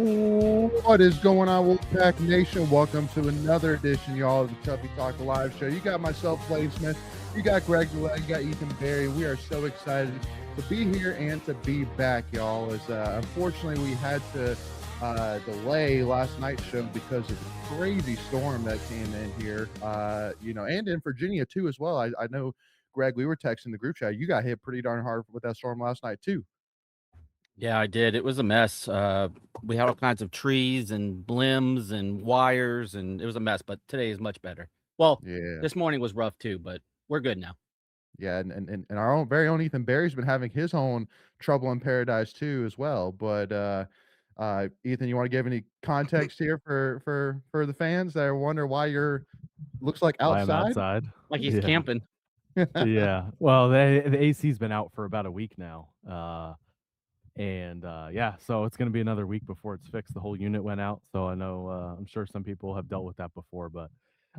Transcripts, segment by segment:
What is going on, Wolfpack Nation? Welcome to another edition, y'all, of the Tuffy Talk Live Show. You got myself, Layton Smith. You got Greg Delay. You got Ethan Berry. We are so excited to be here and to be back, y'all. As unfortunately, we had to delay last night's show because of the crazy storm that came in here, and in Virginia too as well. I know, Greg, we were texting the group chat. You got hit pretty darn hard with that storm last night too. Yeah, I did. It was a mess. We had all kinds of trees and limbs and wires, and it was a mess. But today is much better. Well, Yeah. this morning was rough too, but we're good now. Yeah, and our own very own Ethan Berry's been having his own trouble in paradise too as well. But Ethan, you want to give any context here for the fans that wonder why you're looks like Why I'm outside? outside? Like he's Yeah. camping. Yeah. Well, the AC's been out for about a week now. Yeah, so it's gonna be another week before it's fixed. The whole unit went out. So I know I'm sure some people have dealt with that before, but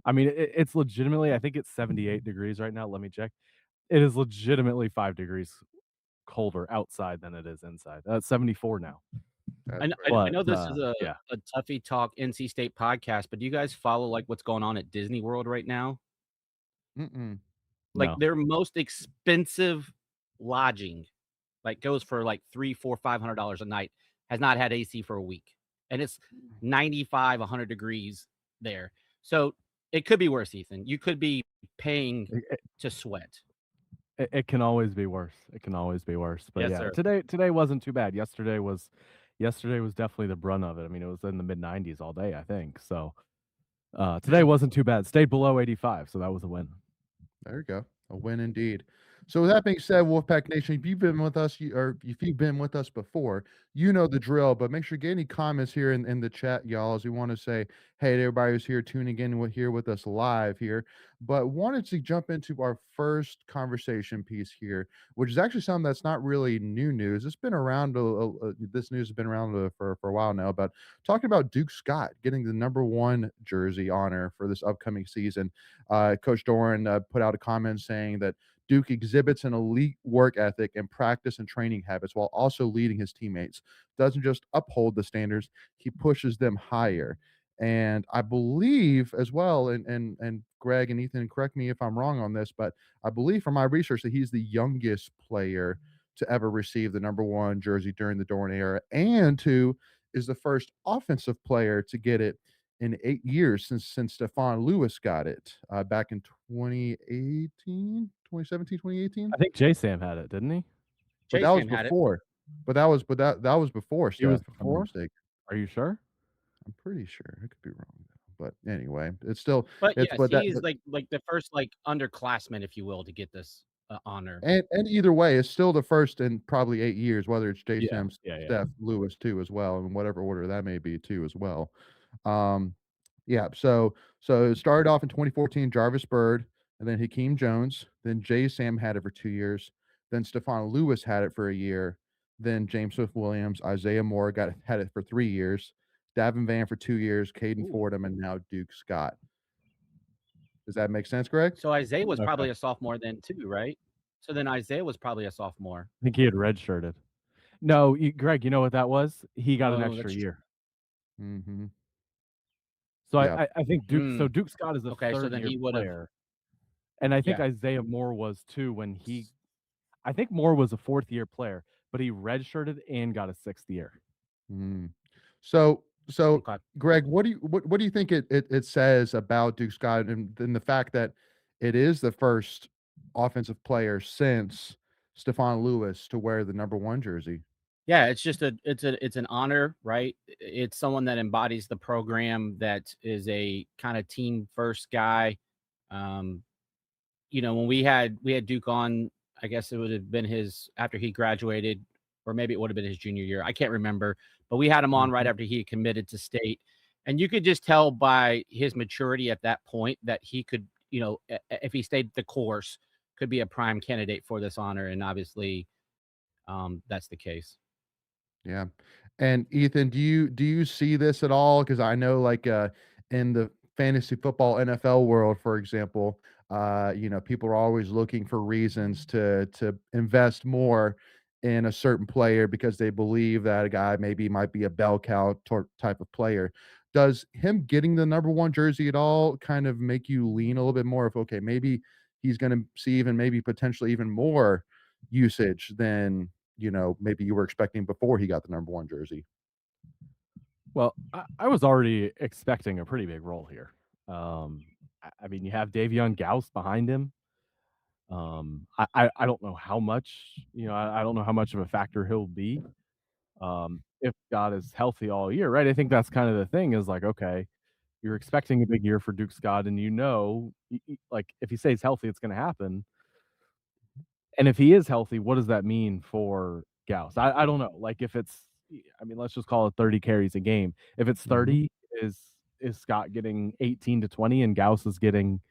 I mean it's legitimately I think it's 78 degrees right now. Let me check. It is legitimately 5 degrees colder outside than it is inside. It's 74 now. That's I know, crazy. I know this is Yeah. a Tuffy Talk NC State podcast, but do you guys follow like what's going on at Disney World right now? Mm-mm. Like No. their most expensive lodging, like goes for like $300, $400, $500 a night, has not had AC for a week, and it's 95, 100 degrees there. So it could be worse, Ethan. You could be paying It, to sweat. it can always be worse. It can always be worse. But Yes, yeah, sir. today wasn't too bad. Yesterday was definitely the brunt of it. I mean, it was in the mid 90s all day, I think. So today wasn't too bad. Stayed below 85, so that was a win. There you go. A win indeed. So with that being said, Wolfpack Nation, if you've been with us, or if you've been with us before, you know the drill. But make sure you get any comments here in the chat, y'all, as we want to say, hey, to everybody who's here tuning in here with us live here. But wanted to jump into our first conversation piece here, which is actually something that's not really new news. It's been around. This news has been around for a while now. But talking about Duke Scott getting the #1 jersey honor for this upcoming season. Coach Doran put out a comment saying that Duke exhibits an elite work ethic and practice and training habits while also leading his teammates. Doesn't just uphold the standards, he pushes them higher. And I believe as well, and Greg and Ethan, correct me if I'm wrong on this, but I believe from my research that he's the youngest player to ever receive the #1 jersey during the Doran era, and to is the first offensive player to get it in 8 years since Stephon Lewis got it, back in 2017, 2018. I think J Sam had it, didn't he? But that was J-Sam had it. before. That was before He was Steph, if I'm not before? mistaken. Are you sure? I'm pretty sure. I could be wrong though. But anyway, it's still But it's yes, but that he is but like the first like underclassman, if you will, to get this honor. and either way, it's still the first in probably 8 years, whether it's Yeah. J-Sam, Yeah. Steph, Lewis too as well, in whatever order that may be too as well. Um, yeah, so it started off in 2014, Jarvis Bird, and then Hakeem Jones, then J-Sam had it for 2 years, then Stephon Lewis had it for a year, then James Swift-Williams, Isaiah Moore had it for 3 years, Davin Van for 2 years, Caden Ooh. Fordham, and now Duke Scott. Does that make sense, Greg? So Isaiah was Okay. probably a sophomore then too, right? So then Isaiah was probably a sophomore. I think he had redshirted. No, Greg, you know what that was? He got an Oh, extra that's year. Mhm. So Yeah. I think Duke Scott is a okay. So third then year he would have. player. And I think Yeah. Isaiah Moore was too I think Moore was a fourth year player, but he redshirted and got a 6th year. Mm. So, Okay. Greg, what do you think it says about Duke Scott and the fact that it is the first offensive player since Stephon Lewis to wear the #1 jersey? Yeah, it's just it's an honor, right? It's someone that embodies the program, that is a kind of team first guy. Um, when we had Duke on, I guess it would have been his after he graduated, or maybe it would have been his junior year. I can't remember, but we had him on right Mhm. after he had committed to state, and you could just tell by his maturity at that point that he could, if he stayed the course, could be a prime candidate for this honor, and obviously, that's the case. Yeah. And Ethan, do you see this at all? Because I know, like, in the fantasy football NFL world, for example, people are always looking for reasons to invest more in a certain player because they believe that a guy maybe might be a bell cow type of player. Does him getting the number one jersey at all kind of make you lean a little bit more of, okay, maybe he's going to see even maybe potentially even more usage than, maybe you were expecting before he got the number one jersey? Well, I was already expecting a pretty big role here. I mean, you have Davion Gauss behind him. I don't know how much, I don't know how much of a factor he'll be, if God is healthy all year, right? I think that's kind of the thing is like, okay, you're expecting a big year for Duke Scott, and like if he stays healthy, it's going to happen. And if he is healthy, what does that mean for Gauss? I don't know. Like if it's, I mean, let's just call it 30 carries a game. If it's Mhm. 30, is Scott getting 18 to 20 and Gauss is getting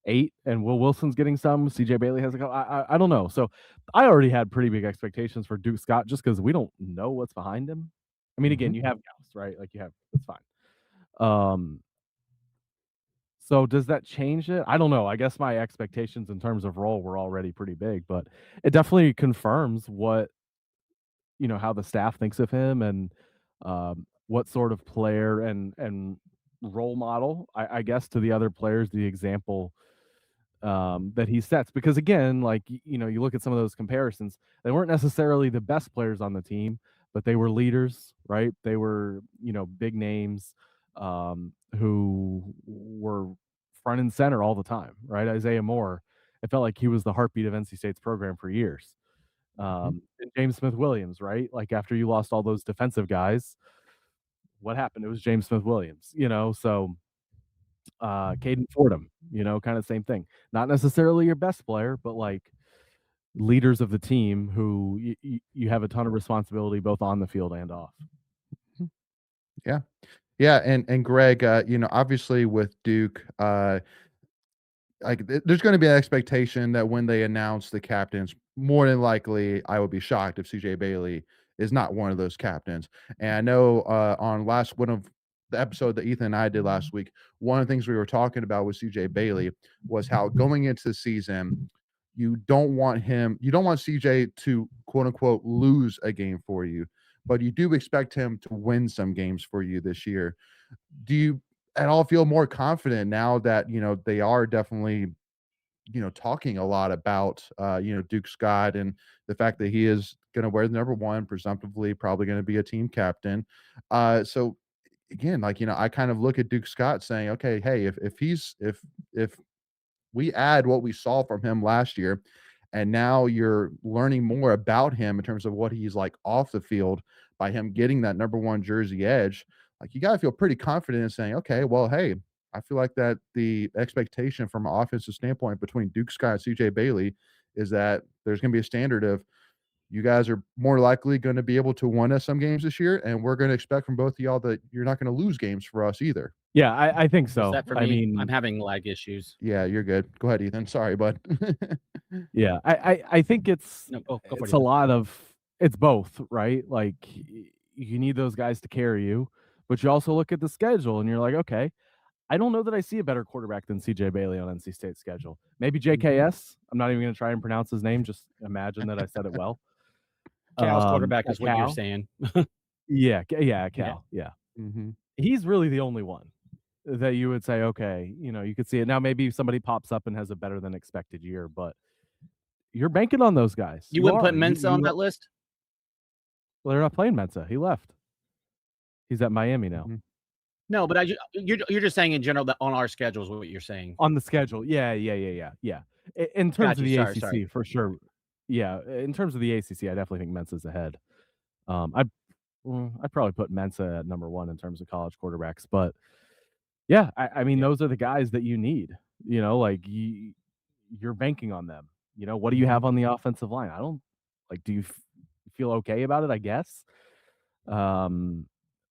8 and Will Wilson's getting some, CJ Bailey has a couple. I don't know. So I already had pretty big expectations for Duke Scott just because we don't know what's behind him. I mean, again, Mhm. you have Gauss, right? Like you have that's fine. Um, so does that change it? I don't know. I guess my expectations in terms of role were already pretty big, but it definitely confirms what how the staff thinks of him and what sort of player and role model, I guess, to the other players, the example that he sets. Because again, like you look at some of those comparisons, they weren't necessarily the best players on the team, but they were leaders, right? They were big names who were front and center all the time, right? Isaiah Moore, it felt like he was the heartbeat of NC State's program for years. Mhm. And James Smith Williams, right? Like after you lost all those defensive guys, what happened? It was James Smith Williams, so Caden Fordham, kind of same thing. Not necessarily your best player, but like leaders of the team who you have a ton of responsibility both on the field and off. Mhm. Yeah. Yeah, and Greg, obviously with Duke, like there's going to be an expectation that when they announce the captains, more than likely, I would be shocked if CJ Bailey is not one of those captains. And I know on last one of the episode that Ethan and I did last week, one of the things we were talking about with CJ Bailey was how going into the season, you don't want CJ to quote unquote lose a game for you, but you do expect him to win some games for you this year. Do you at all feel more confident now that, they are definitely, talking a lot about, Duke Scott and the fact that he is going to wear the number one, presumptively, probably going to be a team captain. So again, like, I kind of look at Duke Scott saying, okay, hey, if we add what we saw from him last year, and now you're learning more about him in terms of what he's like off the field by him getting that number one jersey edge. Like you got to feel pretty confident in saying, okay, well, hey, I feel like that the expectation from an offensive standpoint between Duke Scott and CJ Bailey is that there's going to be a standard of you guys are more likely going to be able to win us some games this year, and we're going to expect from both of y'all that you're not going to lose games for us either. Yeah, I think Was so. that for I me? I'm mean, having lag issues. Yeah, you're good. Go ahead, Ethan. Sorry, bud. yeah, I think No, go for it, it's a Ethan. lot of it's both, right? Like you need those guys to carry you, but you also look at the schedule and you're like, okay, I don't know that I see a better quarterback than CJ Bailey on NC State's schedule. Maybe Mhm. JKS. I'm not even going to try and pronounce his name. Just imagine that I said it well. Cal's quarterback is what you're Cal. saying. Yeah, yeah, Yeah. Cal. Yeah, Mhm. he's really the only one that you would say, okay, you could see it now. Maybe somebody pops up and has a better than expected year, but you're banking on those guys. You You wouldn't put are. Mensa on that list? Well, they're not playing Mensa. He left. He's at Miami now. Mhm. No, but you're just saying in general that on our schedule is what you're saying. On the schedule. Yeah. In terms Got of you. the Sorry. ACC, for sure. Yeah, in terms of the ACC, I definitely think Mensa's ahead. I'd probably put Mensa at number one in terms of college quarterbacks, but yeah, I mean, Yeah. those are the guys that you need. Like you're banking on them. What do you Mhm. have on the offensive line? I don't like. Do you feel okay about it? I guess. Um,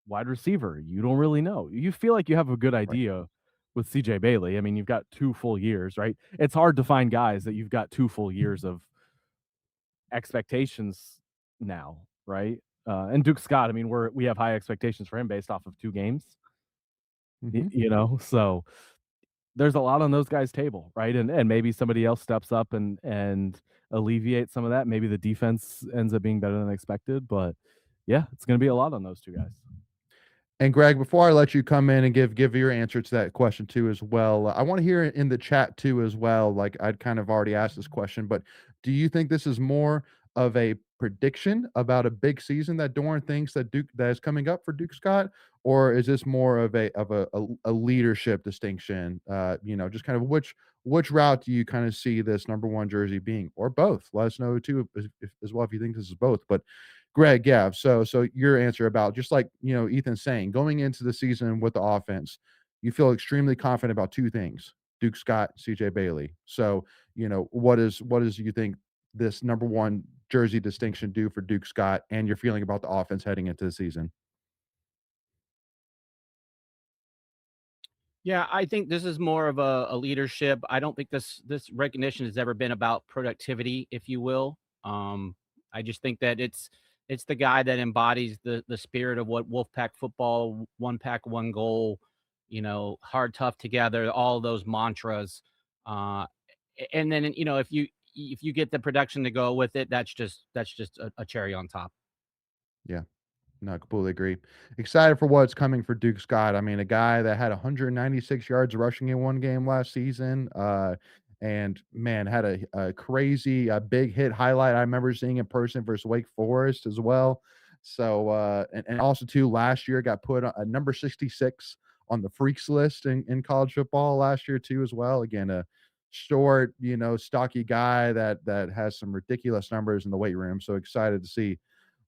Wide receiver, you don't really know. You feel like you have a good Right. idea with CJ Bailey. I mean, you've got 2 full years, right? It's hard to find guys that you've got 2 full years of expectations now, right? And Duke Scott, I mean, we have high expectations for him based off of 2 games, Mhm. so there's a lot on those guys' table, right? And maybe somebody else steps up and alleviate some of that. Maybe the defense ends up being better than expected, but yeah, it's going to be a lot on those two guys. And Greg, before I let you come in and give your answer to that question too as well, I want to hear it in the chat too as well. Like I'd kind of already asked this question, but do you think this is more of a prediction about a big season that Doran thinks that is coming up for Duke Scott, or is this more of a leadership distinction? Just kind of which route do you kind of see this number one jersey being, or both? Let us know too as well if you think this is both. But Greg, yeah. So your answer about just like Ethan's saying, going into the season with the offense, you feel extremely confident about two things: Duke Scott, CJ Bailey. So what is you think this number one jersey distinction do for Duke Scott, and your feeling about the offense heading into the season? Yeah, I think this is more of a leadership. I don't think this recognition has ever been about productivity, if you will. I just think that it's the guy that embodies the spirit of what Wolfpack football, one pack, one goal, hard, tough, together, all those mantras. Uh, and then if you get the production to go with it, that's just a cherry on top. Yeah. No, I completely agree. Excited for what's coming for Duke Scott. I mean, a guy that had 196 yards rushing in one game last season, and man, had a crazy big hit highlight. I remember seeing in person versus Wake Forest as well. So, and also too, last year got put a number 66 on the freaks list in college football last year too as well. Again, a short, stocky guy that has some ridiculous numbers in the weight room. So excited to see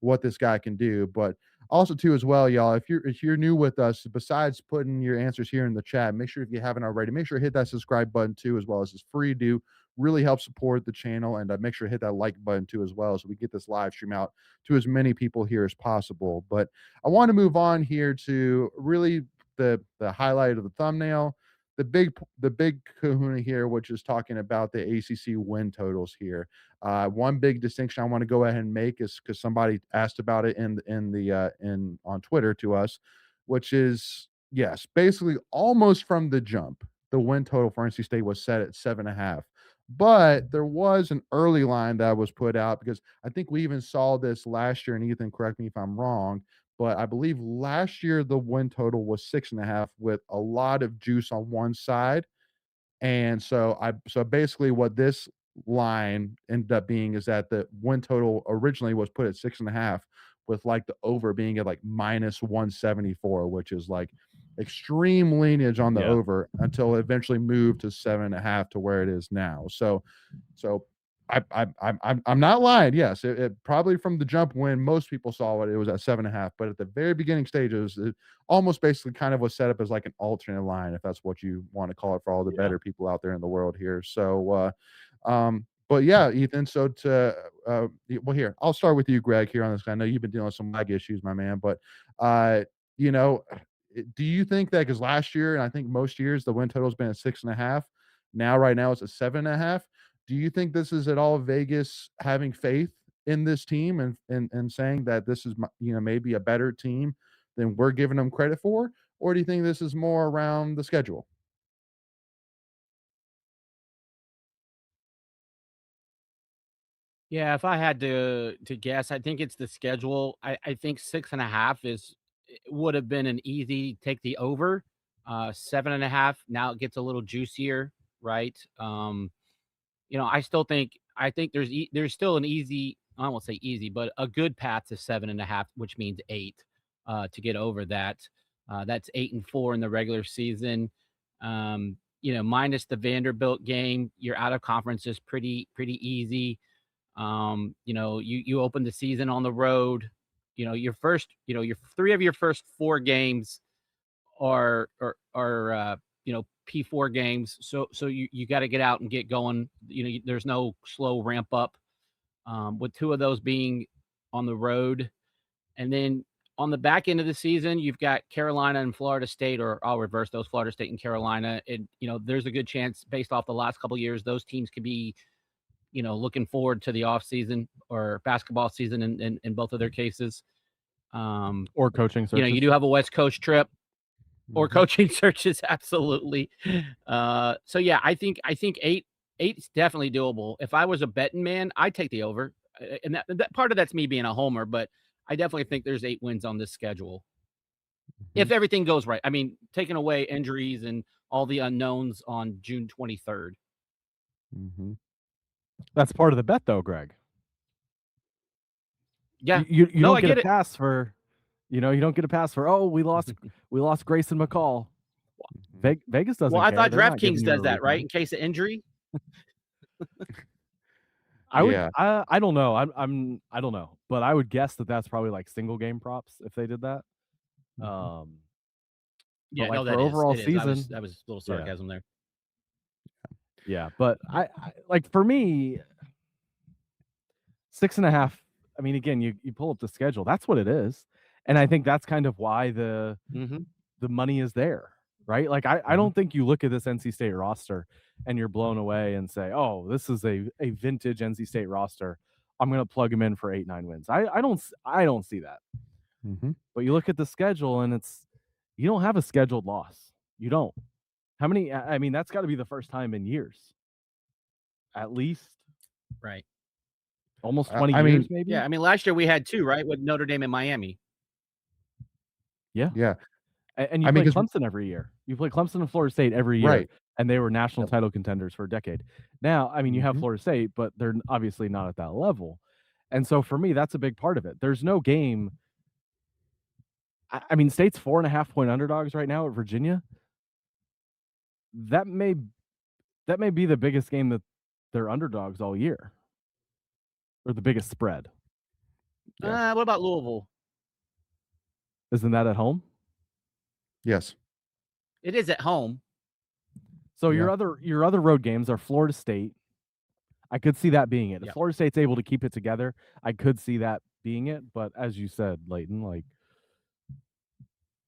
what this guy can do. But also too as well, y'all, if you're new with us, besides putting your answers here in the chat, make sure if you haven't already, make sure to hit that subscribe button too, as well as it's free to do. Really help support the channel, and make sure to hit that like button too as well, so we get this live stream out to as many people here as possible. But I want to move on here to really the highlight of the thumbnail, the big kahuna here, which is talking about the ACC win totals here. One big distinction I want to go ahead and make is because somebody asked about it in on Twitter to us, which is yes, basically almost from the jump, the win total for NC State was set at 7.5. But there was an early line that was put out because I think we even saw this last year. And Ethan, correct me if I'm wrong, but I believe last year the win total was 6.5 with a lot of juice on one side. And so basically what this line ended up being is that the win total originally was put at 6.5, with like the over being at like minus 174, which is like extreme lineage on the Yeah. over, until it eventually moved to 7.5 to where it is now. So I'm not lying. Yes, it probably from the jump when most people saw it was at 7.5, but at the very beginning stages, it almost basically kind of was set up as like an alternate line, if that's what you want to call it, for all the Yeah. better people out there in the world here. So, but yeah, Ethan. So well, here I'll start with you, Greg. Here on this, I know you've been dealing with some lag issues, my man. But you know, do you think that because last year, and I think most years, the win total's been at 6.5. Right now it's at 7.5. Do you think this is at all Vegas having faith in this team and saying that this is maybe a better team than we're giving them credit for, or do you think this is more around the schedule? Yeah, if I had to guess, I think it's the schedule. I think 6.5 would have been an easy take the over. 7.5 now it gets a little juicier, right? I think there's still an easy, I won't say easy, but a good path to 7.5, which means 8 to get over that. That's 8-4 in the regular season. Minus the Vanderbilt game, your out of conference is pretty easy. You open the season on the road. Your 3 of your first 4 games are P4 games. So you got to get out and get going. There's no slow ramp up. With 2 of those being on the road, and then on the back end of the season, you've got Carolina and Florida State, or I'll reverse those: Florida State and Carolina. And there's a good chance, based off the last couple of years, those teams could be looking forward to the off season or basketball season in both of their cases. Or coaching searches. You do have a West Coast trip or Mhm. coaching searches. Absolutely. So yeah, I think 8 8's definitely doable. If I was a betting man, I'd take the over. And that part of that's me being a homer, but I definitely think there's 8 wins on this schedule. Mhm, If everything goes right. I mean, taking away injuries and all the unknowns on June 23rd. mhm. That's part of the bet, though, Greg. Yeah. You No, don't I get a get it. pass for, you don't get a pass for, oh, we lost Grayson McCall. Mhm. Vegas Well, doesn't I care. thought They're not giving DraftKings you a does that, right? refund. In case of injury. Yeah. I don't know. I don't know, but I would guess that that's probably like single game props if they did that. Mhm. But Yeah, like no, for that is. overall It is. season, That was a little yeah, sarcasm there. yeah. But I like for me, 6.5. I mean, again, you pull up the schedule. That's what it is, and I think that's kind of why the Mhm. money is there, right? Like I Mhm. don't think you look at this NC State roster and you're blown away and say, oh, this is a vintage NC State roster. I'm gonna plug them in for 8-9 wins. I don't see that. Mhm. But you look at the schedule and you don't have a scheduled loss. You don't. How many? I mean, that's got to be the first time in years, at least Right. almost I 20 I years, mean, maybe. Yeah, I mean, last year we had 2, right, with Notre Dame and Miami. Yeah, yeah. and you I mean, play 'cause Clemson every year. You play Clemson and Florida State every year, right. and they were national Yep. title contenders for a decade. Now, I mean, you have Mhm. Florida State, but they're obviously not at that level. And so for me, that's a big part of it. There's no game. I mean, State's 4.5 point underdogs right now at Virginia. That may be the biggest game that they're underdogs all year, or the biggest spread. Yeah. What about Louisville? Isn't that at home? Yes. It is at home. So Yeah. your other road games are Florida State. I could see that being it. If Yep. Florida State's able to keep it together, I could see that being it. But as you said, Layton, like,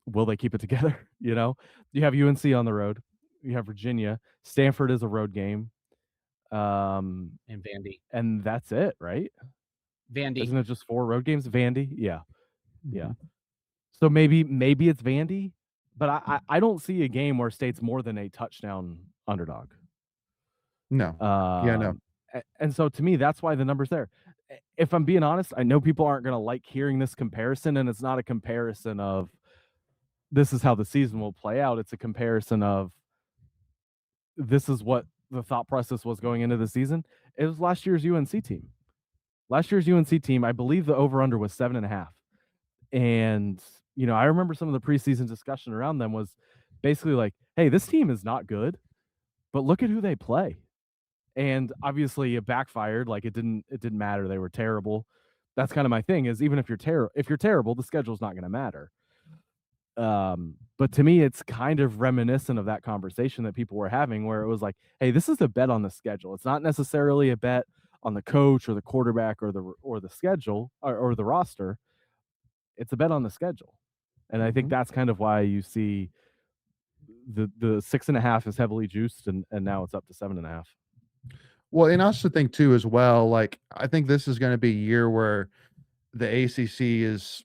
will they keep it together? You have UNC on the road. You have Virginia. Stanford is a road game. And Vandy. And that's it, right? Vandy. Isn't it just 4 road games? Vandy? Yeah. Yeah. Mhm. So maybe it's Vandy, but I don't see a game where State's more than a touchdown underdog. No. Yeah, no. And so to me, that's why the number's there. If I'm being honest, I know people aren't going to like hearing this comparison, and it's not a comparison of this is how the season will play out. It's a comparison of this is what the thought process was going into the season. It was last year's UNC team. Last year's UNC team, I believe the over-under was 7.5. And, I remember some of the preseason discussion around them was basically like, hey, this team is not good, but look at who they play. And obviously it backfired. Like it didn't matter. They were terrible. That's kind of my thing is even if you're terrible, the schedule's not going to matter. But to me, it's kind of reminiscent of that conversation that people were having where it was like, hey, this is a bet on the schedule. It's not necessarily a bet on the coach or the quarterback or the schedule or the roster. It's a bet on the schedule. And I think Mhm. that's kind of why you see the 6.5 is heavily juiced and now it's up to 7.5. Well, and I also think too as well, like, I think this is gonna be a year where the ACC is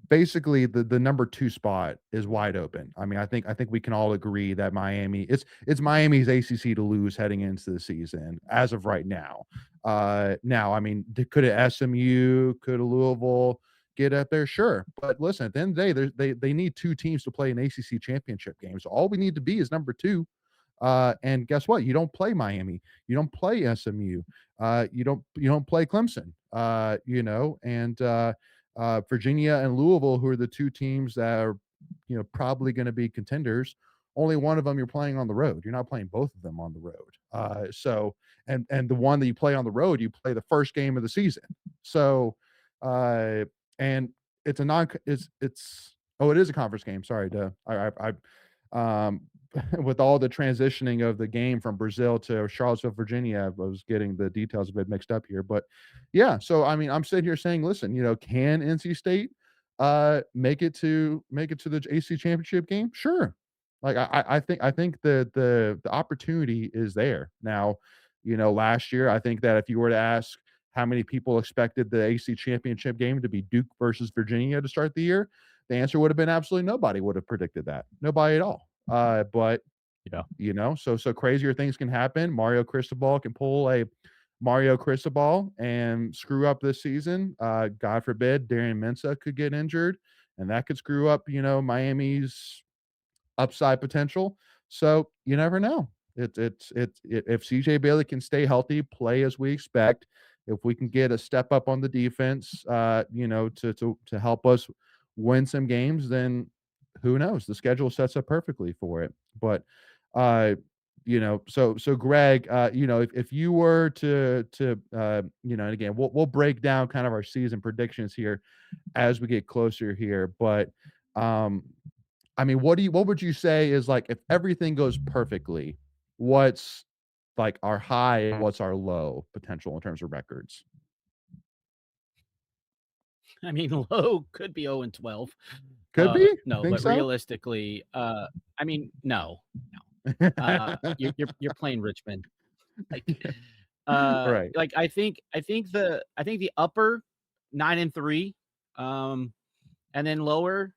basically the number 2 spot is wide open. I mean, I think we can all agree that Miami it's Miami's ACC to lose heading into the season as of right now. Now, I mean, could a SMU, could a Louisville get up there? Sure. But listen, at the end of the day, they need 2 teams to play an ACC championship game. So all we need to be is number 2. And guess what? You don't play Miami. You don't play SMU. You don't play Clemson. And Virginia and Louisville, who are the 2 teams that are probably going to be contenders. Only one of them you're playing on the road. You're not playing both of them on the road. And the one that you play on the road, you play the first game of the season. So and it's a non it's oh, it is a conference game. Sorry, duh. Um with all the transitioning of the game from Brazil to Charlottesville, Virginia, I was getting the details a bit mixed up here. But yeah, so I mean, I'm sitting here saying, listen, can NC State make it to the AC championship game? Sure. Like I think the opportunity is there. Now, last year, I think that if you were to ask how many people expected the AC championship game to be Duke versus Virginia to start the year, the answer would have been absolutely nobody would have predicted that. Nobody at all. But Yeah. So crazier things can happen. Mario Cristobal can pull a Mario Cristobal and screw up this season. God forbid, Darian Mensah could get injured, and that could screw up, Miami's upside potential. So you never know. If CJ Bailey can stay healthy, play as we expect, if we can get a step up on the defense, to help us win some games, then who knows? The schedule sets up perfectly for it. But so Greg, if you were and again, we'll break down kind of our season predictions here as we get closer here, but I mean, what would you say is like if everything goes perfectly, what's like our high and what's our low potential in terms of records? I mean, low could be 0-12. Could be? No, Think but so? realistically, I mean, no. You're playing Richmond. Like, Right. I think the upper 9-3, and then lower,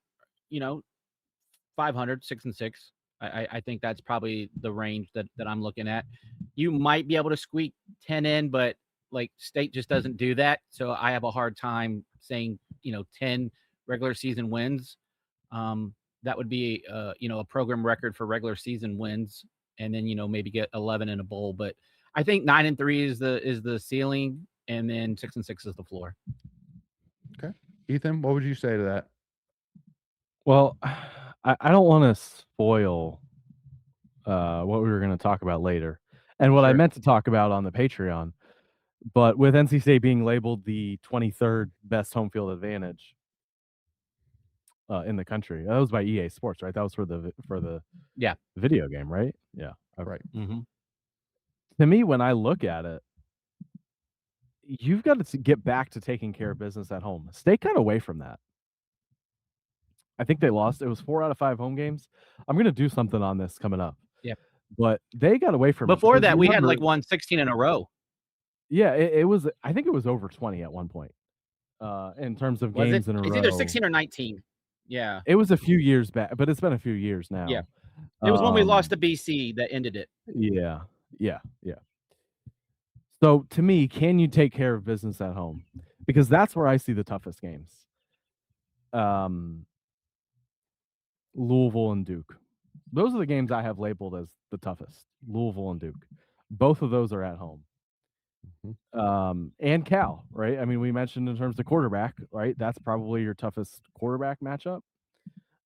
500, 6-6. I think that's probably the range that I'm looking at. You might be able to squeak 10 in, but like State just doesn't do that. So I have a hard time saying, 10 regular season wins. That would be a program record for regular season wins, and then maybe get 11 in a bowl. But I think 9-3 is the ceiling, and then 6-6 is the floor. Okay. Ethan, what would you say to that? Well, I don't want to spoil what we were going to talk about later, and what I Sure. meant to talk about on the Patreon. But with NC State being labeled the 23rd best home field advantage in the country, that was by EA Sports, right? That was for the Yeah. video game, right? Yeah. Right. Mm-hmm. To me, when I look at it, you've got to get back to taking care of business at home. State got away from that. I think they lost. It was 4 out of 5 home games. I'm going to do something on this coming up. Yeah. But they got away from it. Before because that, we had remember- like won 16 in a row. Yeah, it was. I think it was over 20 at one point. In terms of Was games it? in a row. It's either 16 or 19. Yeah. It was a few years back, but it's been a few years now. Yeah. It was when we lost to BC that ended it. Yeah. So to me, can you take care of business at home? Because that's where I see the toughest games. Louisville and Duke. Those are the games I have labeled as the toughest. Louisville and Duke. Both of those are at home. Mm-hmm. And Cal, right? I mean, we mentioned in terms of quarterback, right? That's probably your toughest quarterback matchup.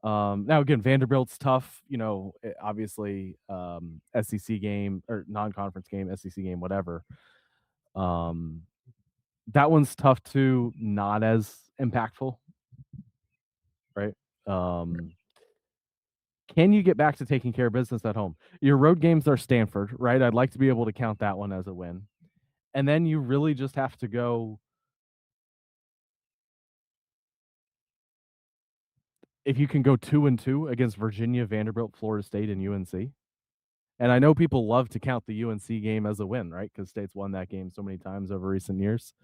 Now again, Vanderbilt's tough, obviously, SEC game or non-conference game, SEC game, whatever. That one's tough too, not as impactful, right? Can you get back to taking care of business at home? Your road games are Stanford, right? I'd like to be able to count that one as a win. And then you really just have to go. If you can go 2-2 against Virginia, Vanderbilt, Florida State, and UNC. And I know people love to count the UNC game as a win, right? Because State's won that game so many times over recent years.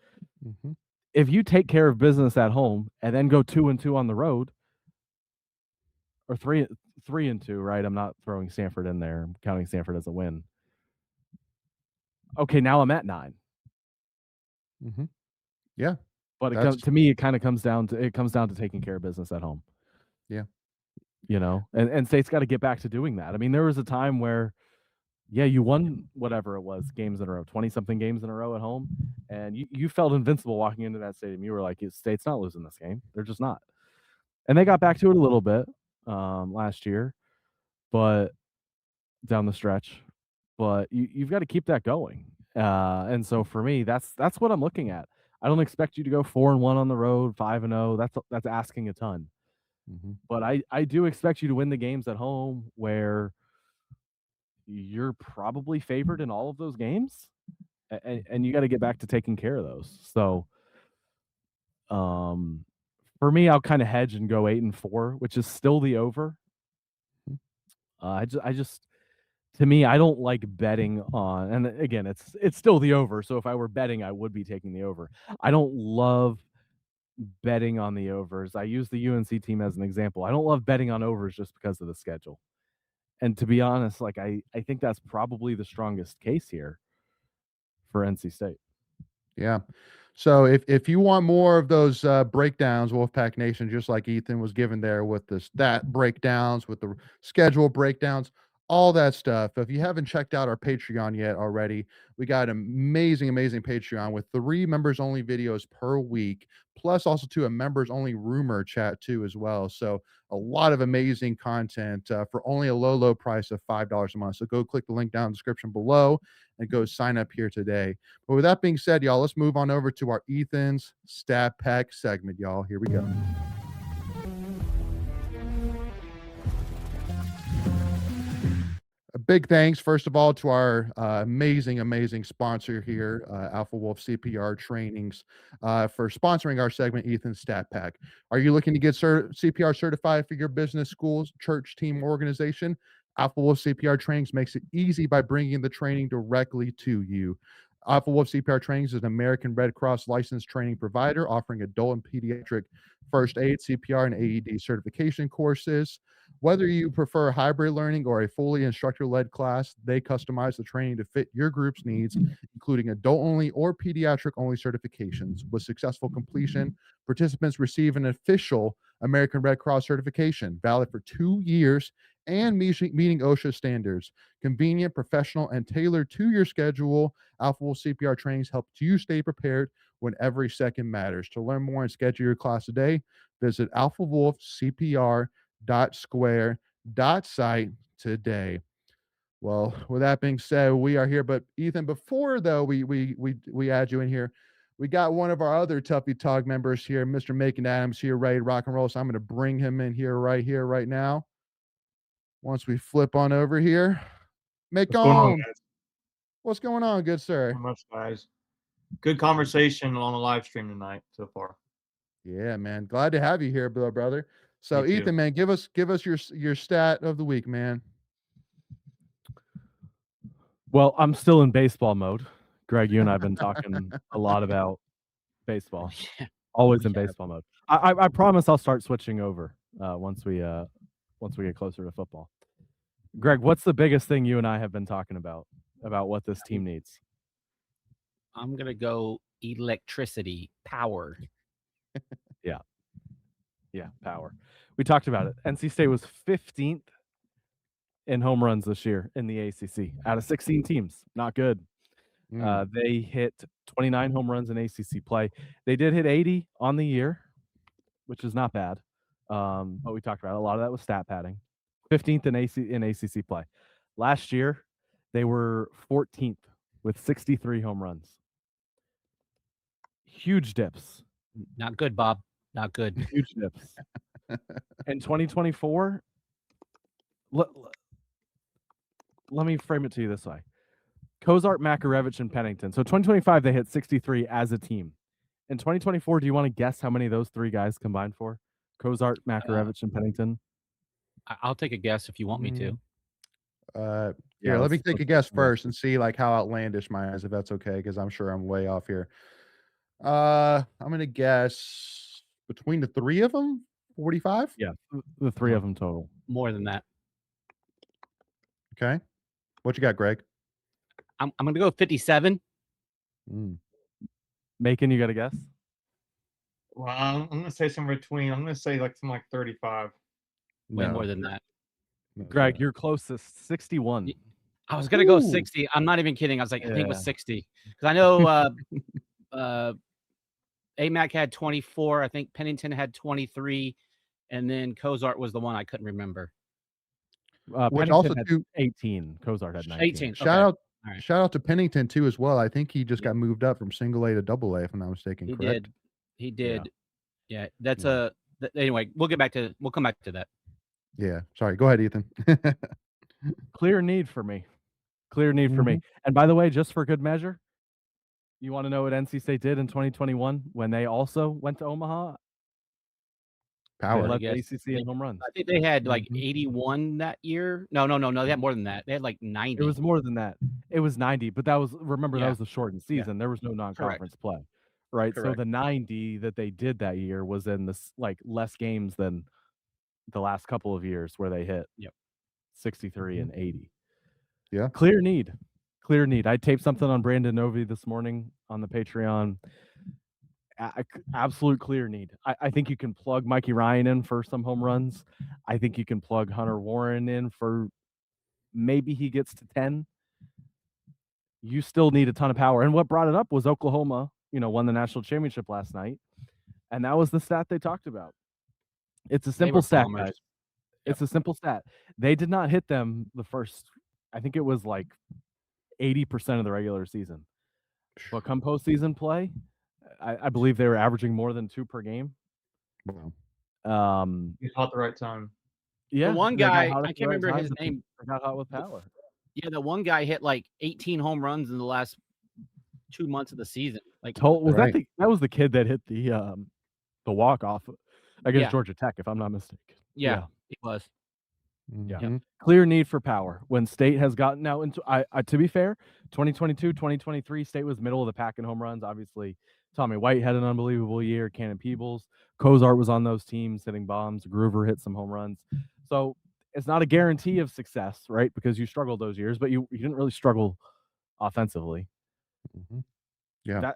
Mm-hmm. If you take care of business at home and then go 2-2 on the road, or 3-2, right? I'm not throwing Stanford in there. I'm counting Stanford as a win. Okay, now I'm at 9. Mm-hmm. Yeah. But to me, it kind of comes down to taking care of business at home. Yeah. And State's got to get back to doing that. I mean, there was a time where, yeah, you won whatever it was, games in a row, 20-something games in a row at home, and you felt invincible walking into that stadium. You were like, State's not losing this game. They're just not. And they got back to it a little bit last year, but down the stretch. But you've got to keep that going. And so for me, that's what I'm looking at. I don't expect you to go 4-1 on the road, 5-0. That's asking a ton. Mm-hmm. But I do expect you to win the games at home where you're probably favored in all of those games, and you got to get back to taking care of those. So, for me, I'll kind of hedge and go 8-4, which is still the over. I just to me, I don't like betting on, and again, it's still the over. So if I were betting, I would be taking the over. I don't love betting on the overs. I use the UNC team as an example. I don't love betting on overs just because of the schedule. And to be honest, like I think that's probably the strongest case here for NC State. Yeah. So if you want more of those breakdowns, Wolfpack Nation, just like Ethan was given there with the stat breakdowns, with the schedule breakdowns, all that stuff. If you haven't checked out our Patreon yet already, we got an amazing, amazing Patreon with 3 members only videos per week, plus also a members only rumor chat too as well. So a lot of amazing content for only a low, low price of $5 a month. So go click the link down in the description below and go sign up here today. But with that being said, y'all, let's move on over to our Ethan's Stat Pack segment, y'all. Here we go. A big thanks, first of all, to our amazing, amazing sponsor here, Alpha Wolf CPR Trainings, for sponsoring our segment, Ethan's Stat Pack. Are you looking to get CPR certified for your business, schools, church, team, organization? Alpha Wolf CPR Trainings makes it easy by bringing the training directly to you. Alpha Wolf CPR Trainings is an American Red Cross licensed training provider offering adult and pediatric first aid, CPR, and AED certification courses. Whether you prefer hybrid learning or a fully instructor-led class, they customize the training to fit your group's needs, including adult-only or pediatric-only certifications. With successful completion, participants receive an official American Red Cross certification, valid for 2 years and meeting OSHA standards. Convenient, professional, and tailored to your schedule, Alpha Wolf CPR trainings help you stay prepared when every second matters. To learn more and schedule your class today, visit alphawolfcpr.square.site today. Well, with that being said, we are here. But Ethan, before though we add you in here, we got one of our other Tuffy Talk members here, Mr. Macon Adams here, ready to rock and roll. So I'm going to bring him in here, right now. Once we flip on over here, What's going on, guys? What's going on, good sir? Not much, guys. Good conversation on the live stream tonight so far. Yeah, man. Glad to have you here, brother. So, Me too. Ethan, man, give us your stat of the week, man. Well, I'm still in baseball mode. Greg, you and I have been talking a lot about baseball. Yeah. Always in baseball mode. I promise I'll start switching over once we get closer to football. Greg, what's the biggest thing you and I have been talking about what this team needs? I'm gonna go electricity, power. Yeah, power. We talked about it. NC State was 15th in home runs this year in the ACC out of 16 teams. Not good. They hit 29 home runs in ACC play. They did hit 80 on the year, which is not bad. But we talked about it. A lot of that was stat padding. 15th in ACC play. Last year, they were 14th with 63 home runs. Huge dips. Not good, Bob. Not good. Huge dips. In 2024, let me frame it to you this way. Kozart, Makarevich, and Pennington. So 2025, they hit 63 as a team. In 2024, do you want to guess how many those 3 guys combined for? Kozart, Makarevich, and Pennington? I'll take a guess if you want me to. Here, let me take a guess first and see like how outlandish mine is, if that's okay, because I'm sure I'm way off here. I'm gonna guess between the 3 of them, 45. Yeah, the 3 of them total. More than that. Okay, what you got, Greg? I'm gonna go 57. Macon, you got a guess? Well, I'm gonna say somewhere between. I'm gonna say like something like 35. Way more than that. Greg, you're closest. 61. I was gonna go 60. I'm not even kidding. I was like, I think it was 60 because I know AMAC had 24. I think Pennington had 23, and then Kozart was the one I couldn't remember. Which Pennington also had too 18. Kozart had 19. 18. Shout Okay. out to Pennington too as well. I think he just got moved up from single A to double A, if I'm not mistaken. He correct? did. He did. Yeah. That's anyway. We'll come back to that. Yeah. Sorry. Go ahead, Ethan. Clear need for me. And by the way, just for good measure, you want to know what NC State did in 2021 when they also went to Omaha? Power. They led I the guess. ACC in home runs. I think they had like 81 that year. No. They had more than that. They had like 90. It was more than that. It was 90, but that was that was the shortened season. There was no non-conference play, right? Correct. So the 90 that they did that year was in this like less games than the last couple of years where they hit. Yep. 63 and 80. Yeah. Clear need. I taped something on Brandon Novi this morning on the Patreon. Absolute clear need. I think you can plug Mikey Ryan in for some home runs. I think you can plug Hunter Warren in for maybe he gets to 10. You still need a ton of power. And what brought it up was Oklahoma, won the national championship last night. And that was the stat they talked about. It's a simple stat, guys. It's a simple stat. They did not hit them the first, I think it was like 80% of the regular season. But come postseason play, I believe they were averaging more than 2 per game. Wow. He's hot the right time. The Yeah, one they got guy, hot I at the can't right remember time, his but name. they got hot with power. Yeah, the one guy hit like 18 home runs in the last 2 months of the season. Like, Was Right. that was the kid that hit the walk off against Yeah. Georgia Tech, if I'm not mistaken. yeah, it was. Mhm. Clear need for power when State has gotten now into to be fair, 2022, 2023, State was middle of the pack in home runs. Obviously, Tommy White had an unbelievable year. Cannon Peebles, Kozart was on those teams hitting bombs. Groover hit some home runs. So it's not a guarantee of success, right? Because you struggled those years, but you didn't really struggle offensively. Mhm. Yeah.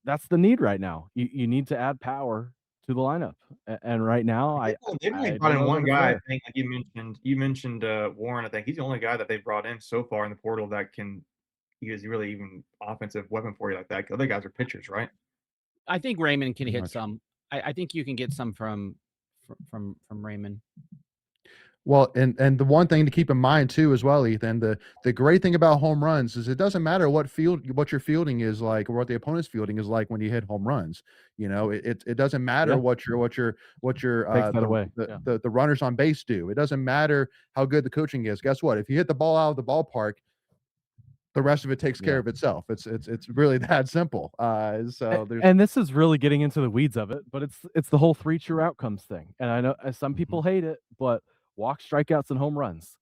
That's the need right now. You need to add power to the lineup, and right now They've only I brought don't in know one that it's guy. I there. think, like you mentioned Warren. I think he's the only guy that they've brought in so far in the portal that can use really even offensive weapon for you like that. The other guys are pitchers, right? I think Raymond can Pretty hit much. some. I think you can get some from Raymond. Well, and the one thing to keep in mind too, as well, Ethan, the great thing about home runs is it doesn't matter what your fielding is like or what the opponent's fielding is like when you hit home runs. It doesn't matter Yeah. what your Takes that away. the runners on base do. It doesn't matter how good the coaching is. Guess what? If you hit the ball out of the ballpark, the rest of it takes care of itself. It's really that simple. So there's And this is really getting into the weeds of it, but it's the whole 3 true outcomes thing. And I know some people hate it, but walks, strikeouts, and home runs.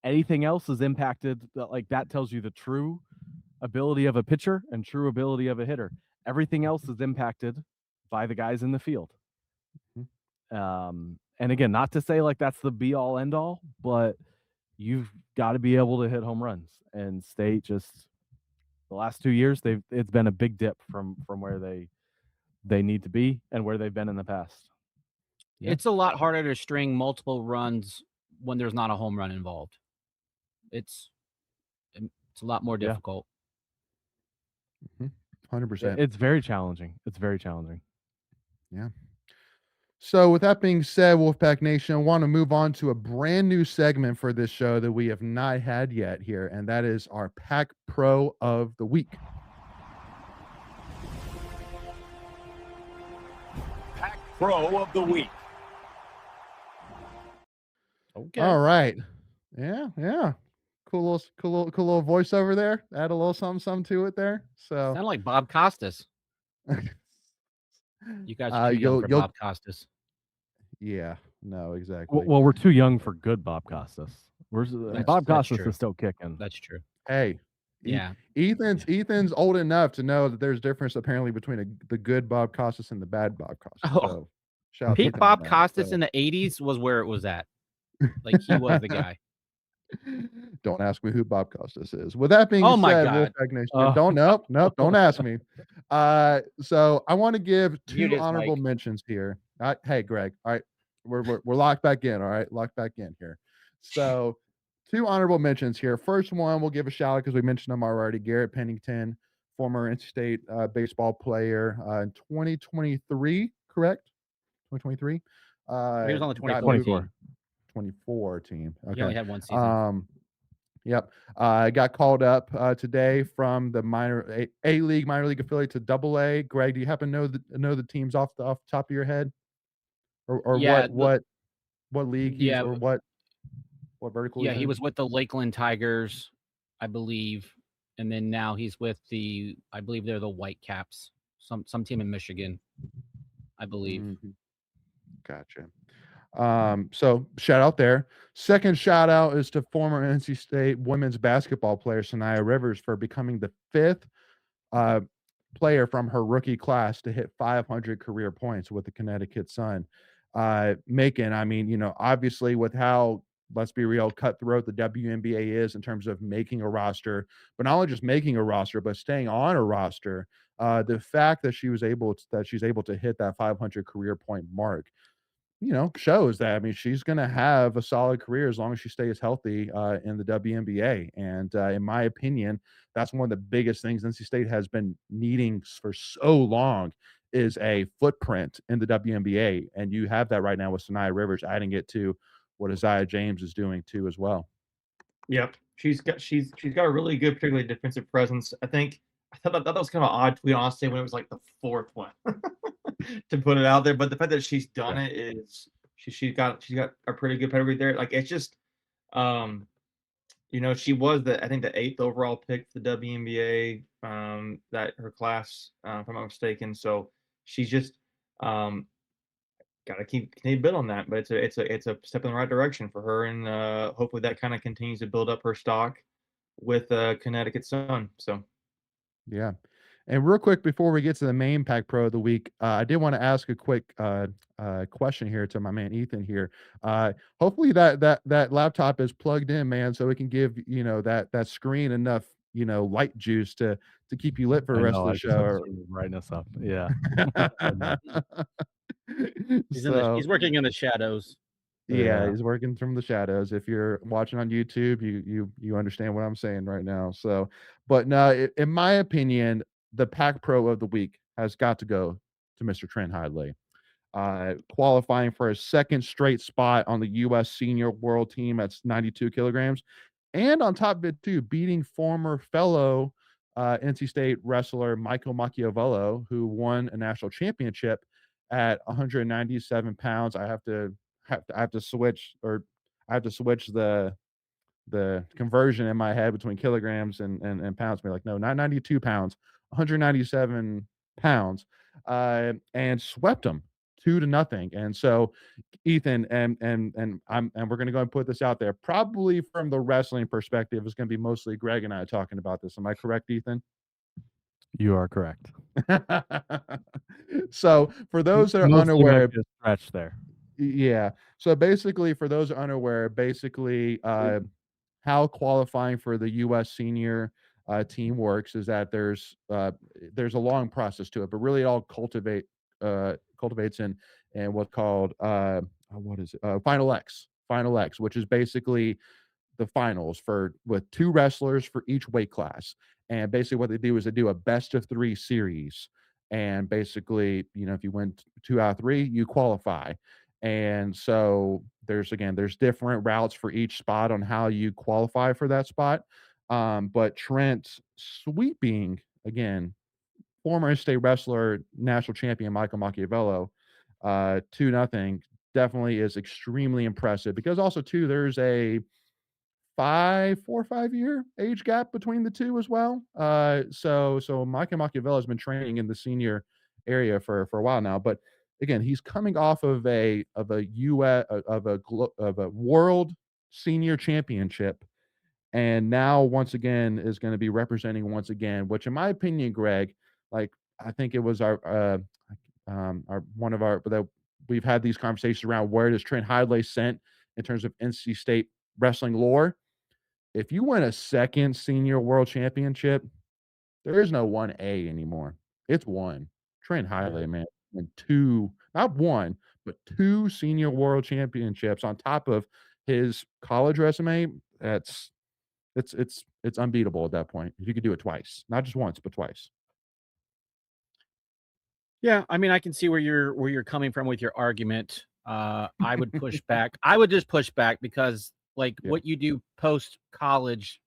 Anything else is impacted. That tells you the true ability of a pitcher and true ability of a hitter. Everything else is impacted by the guys in the field. And again, not to say that's the be all end all, but you've got to be able to hit home runs. And State just the last 2 years, it's been a big dip from where they need to be and where they've been in the past. Yeah. It's a lot harder to string multiple runs when there's not a home run involved. It's a lot more difficult. 100%. It's very challenging. Yeah. So with that being said, Wolfpack Nation, I want to move on to a brand new segment for this show that we have not had yet here, and that is our Pack Pro of the Week. Pack Pro of the Week. Okay. All right. Yeah. Cool little voiceover there. Add a little something to it there. So Sound like Bob Costas. You guys are too young for Bob Costas. Yeah, no, exactly. Well, we're too young for good Bob Costas. Bob Costas true. is still kicking. That's true. Hey, Yeah. Ethan's old enough to know that there's difference apparently between the good Bob Costas and the bad Bob Costas. Oh. So shout out to Peak Ethan on Bob that, Costas so. in the 80s was where it was at. Like, he was the guy. Don't ask me who Bob Costas is. With that being Oh my said, God. Wolfpack Nation, don't ask me. So I want to give Mute two his honorable mic. mentions here. Hey, Greg. All right, we're locked back in. All right, locked back in here. So 2 honorable mentions here. First one, we'll give a shout out because we mentioned him already. Garrett Pennington, former NC State baseball player in 2023, correct? 2023. He was on the got 24 moved- team. 24 team. He Okay. only had one season. Yep. Got called up today from the minor A league minor league affiliate to Double A. Greg, do you happen to know the teams off the top of your head, or Yeah, what league he's Yeah. or what vertical? Yeah, he's he in? was with the Lakeland Tigers, I believe, and then now he's with I believe they're the Whitecaps, some team in Michigan, I believe. Mhm. Gotcha. So shout out there. Second shout out is to former NC State women's basketball player Sanaya Rivers for becoming the 5th player from her rookie class to hit 500 career points with the Connecticut Sun. Making, obviously with how let's be real, cutthroat the WNBA is in terms of making a roster, but not only just making a roster, but staying on a roster. The fact that she's able to hit that 500 career point mark, shows that, I mean, she's going to have a solid career as long as she stays healthy in the WNBA. And in my opinion, that's one of the biggest things NC State has been needing for so long is a footprint in the WNBA. And you have that right now with Sanaya Rivers, adding it to what Isaiah James is doing too as well. Yep, she's got a really good, particularly defensive presence. I thought that was kind of odd tweet, honestly, when it was like the fourth one to put it out there. But the fact that she's done it is she's got a pretty good pedigree there. Like it's just, she was I think the 8th overall pick for the WNBA, that her class, if I'm not mistaken. So she's just got to continue to build on that. But it's a step in the right direction for her, and hopefully that kind of continues to build up her stock with Connecticut Sun. So Yeah. And real quick before we get to the main Pack Pro of the week, I did want to ask a quick question here to my man Ethan here. Hopefully that laptop is plugged in, man, so it can give that screen enough light juice to keep you lit for the rest of the show. Brightness up, yeah. He's working in the shadows. Yeah, he's working from the shadows. If you're watching on YouTube, you understand what I'm saying right now. So, but no, in my opinion, the Pack Pro of the week has got to go to Mr. Trent Hidlay. Qualifying for a second straight spot on the U.S. senior world team at 92 kilograms. And on top of it, too, beating former fellow NC State wrestler Michael Machiavello, who won a national championship at 197 pounds. I have to switch the conversion in my head between kilograms and pounds. Be like, no, not 92 pounds, 197 pounds, and swept him 2-0. And so, Ethan, and we're gonna go and put this out there. Probably from the wrestling perspective, it's gonna be mostly Greg and I talking about this. Am I correct, Ethan? You are correct. So, for those that are Mostly unaware, might be a stretch there. yeah. So basically, for those unaware, how qualifying for the U.S. senior team works is that there's a long process to it, but really it all cultivates in what's called Final X, which is basically the finals with 2 wrestlers for each weight class. And basically what they do is they do a best of 3 series. And basically, if you win 2 out of 3, you qualify. And so there's different routes for each spot on how you qualify for that spot. But Trent sweeping, again, former state wrestler, national champion Michael Machiavello, 2-0, definitely is extremely impressive, because also too, there's a 4 or 5 year age gap between the two as well. So Michael Machiavello has been training in the senior area for a while now, but again, he's coming off of a world senior championship, and now once again is going to be representing once again, which in my opinion, Greg, like, I think it was our one of our that we've had these conversations around, where does Trent Hidlay sit in terms of NC State wrestling lore. If you win a second senior world championship, there is no 1A anymore. It's 1. Trent Hidlay, man, and 2, not 1, but 2 senior world championships on top of his college resume. It's unbeatable at that point. If you could do it twice, not just once, but twice. Yeah, I mean, I can see where you're coming from with your argument. I would push back. I would just push back because, like, Yeah. what you do post college,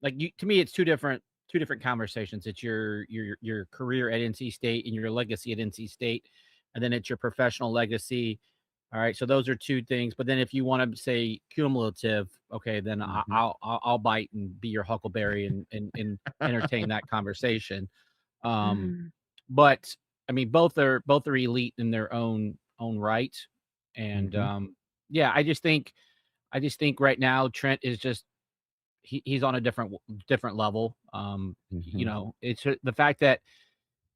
to me, it's two different conversations. It's your career at NC State and your legacy at NC State, and then it's your professional legacy. All right, so those are 2 things. But then if you want to say cumulative, okay, then I'll bite and be your huckleberry and entertain that conversation. But I mean, both are elite in their own right, and yeah, I just think right now Trent is just he's on a different level. It's the fact that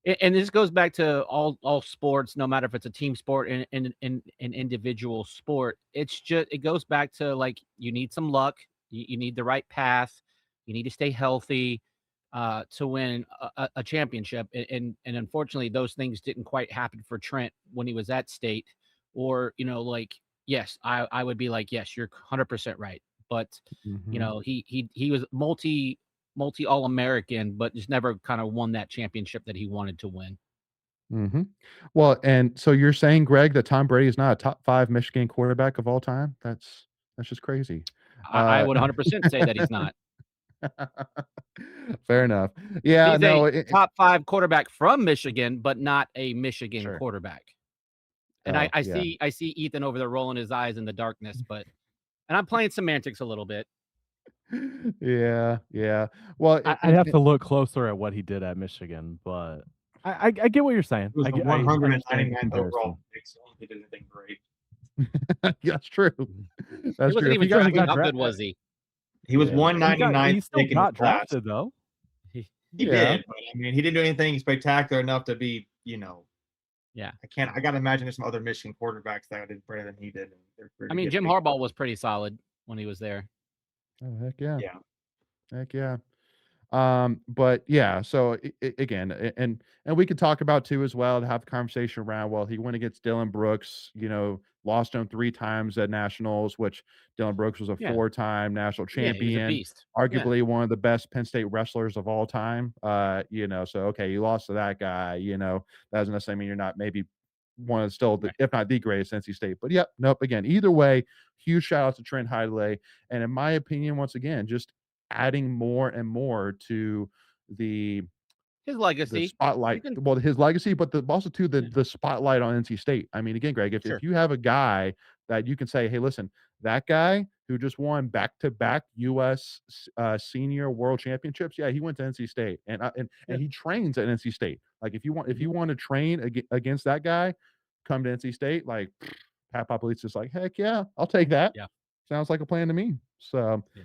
And this goes back to all sports, no matter if it's a team sport and an individual sport. It goes back to, like, you need some luck, you need the right path, you need to stay healthy to win a championship. And unfortunately, those things didn't quite happen for Trent when he was at State. Or, like, yes, I would be like, yes, you're 100% right. But Mhm. he was multi All-American, but just never kind of won that championship that he wanted to win. Mhm. Well, and so you're saying, Greg, that Tom Brady is not a top 5 Michigan quarterback of all time? That's just crazy. I would 100% say that he's not. Fair enough. Yeah, He's a no, top 5 quarterback from Michigan, but not a Michigan sure. quarterback. And I Oh, I yeah. see I see Ethan over there rolling his eyes in the darkness, and I'm playing semantics a little bit. Yeah, yeah. Well, I'd have to look closer at what he did at Michigan, but I get what you're saying. It was the I understand the 199th comparison. overall pick, so I don't think he did anything great. that's true. He That's true. wasn't If even he got drafted. got How dra good was he? He was Yeah. He 199th still pick in his got class. drafted though. He Yeah. did, but I mean, he didn't do anything spectacular enough to be, Yeah. I gotta imagine there's some other Michigan quarterbacks that did better than he did. And they're I pretty mean, good Jim big- Harbaugh was pretty solid when he was there. Oh, heck yeah. Yeah. Heck yeah. But yeah, so again, and we could talk about too as well to have the conversation around. Well, he went against Dylan Brooks, lost him 3 times at nationals, which Dylan Brooks was a Yeah. 4-time national Yeah, he was a champion, beast. Yeah. arguably one of the best Penn State wrestlers of all time. So okay, you lost to that guy. That doesn't necessarily mean you're not maybe one of still the, Right. if not the greatest NC State. But yep, nope. Again, either way, huge shout out to Trent Hidlay, and in my opinion, once again, just adding more and more to the His the legacy. You spotlight. can Well, his legacy, but also too the Yeah. the spotlight on NC State. I mean, again, Greg, if Sure. you have a guy that you can say, hey, listen, that guy who just won back-to-back U.S. Senior World Championships, yeah, he went to NC State, and Yeah. he trains at NC State. Like, if you Mhm. want to train against that guy, come to NC State. Like, Pat Papoli's just like, heck yeah, I'll take that. Yeah. Sounds like a plan to me. So, Yeah.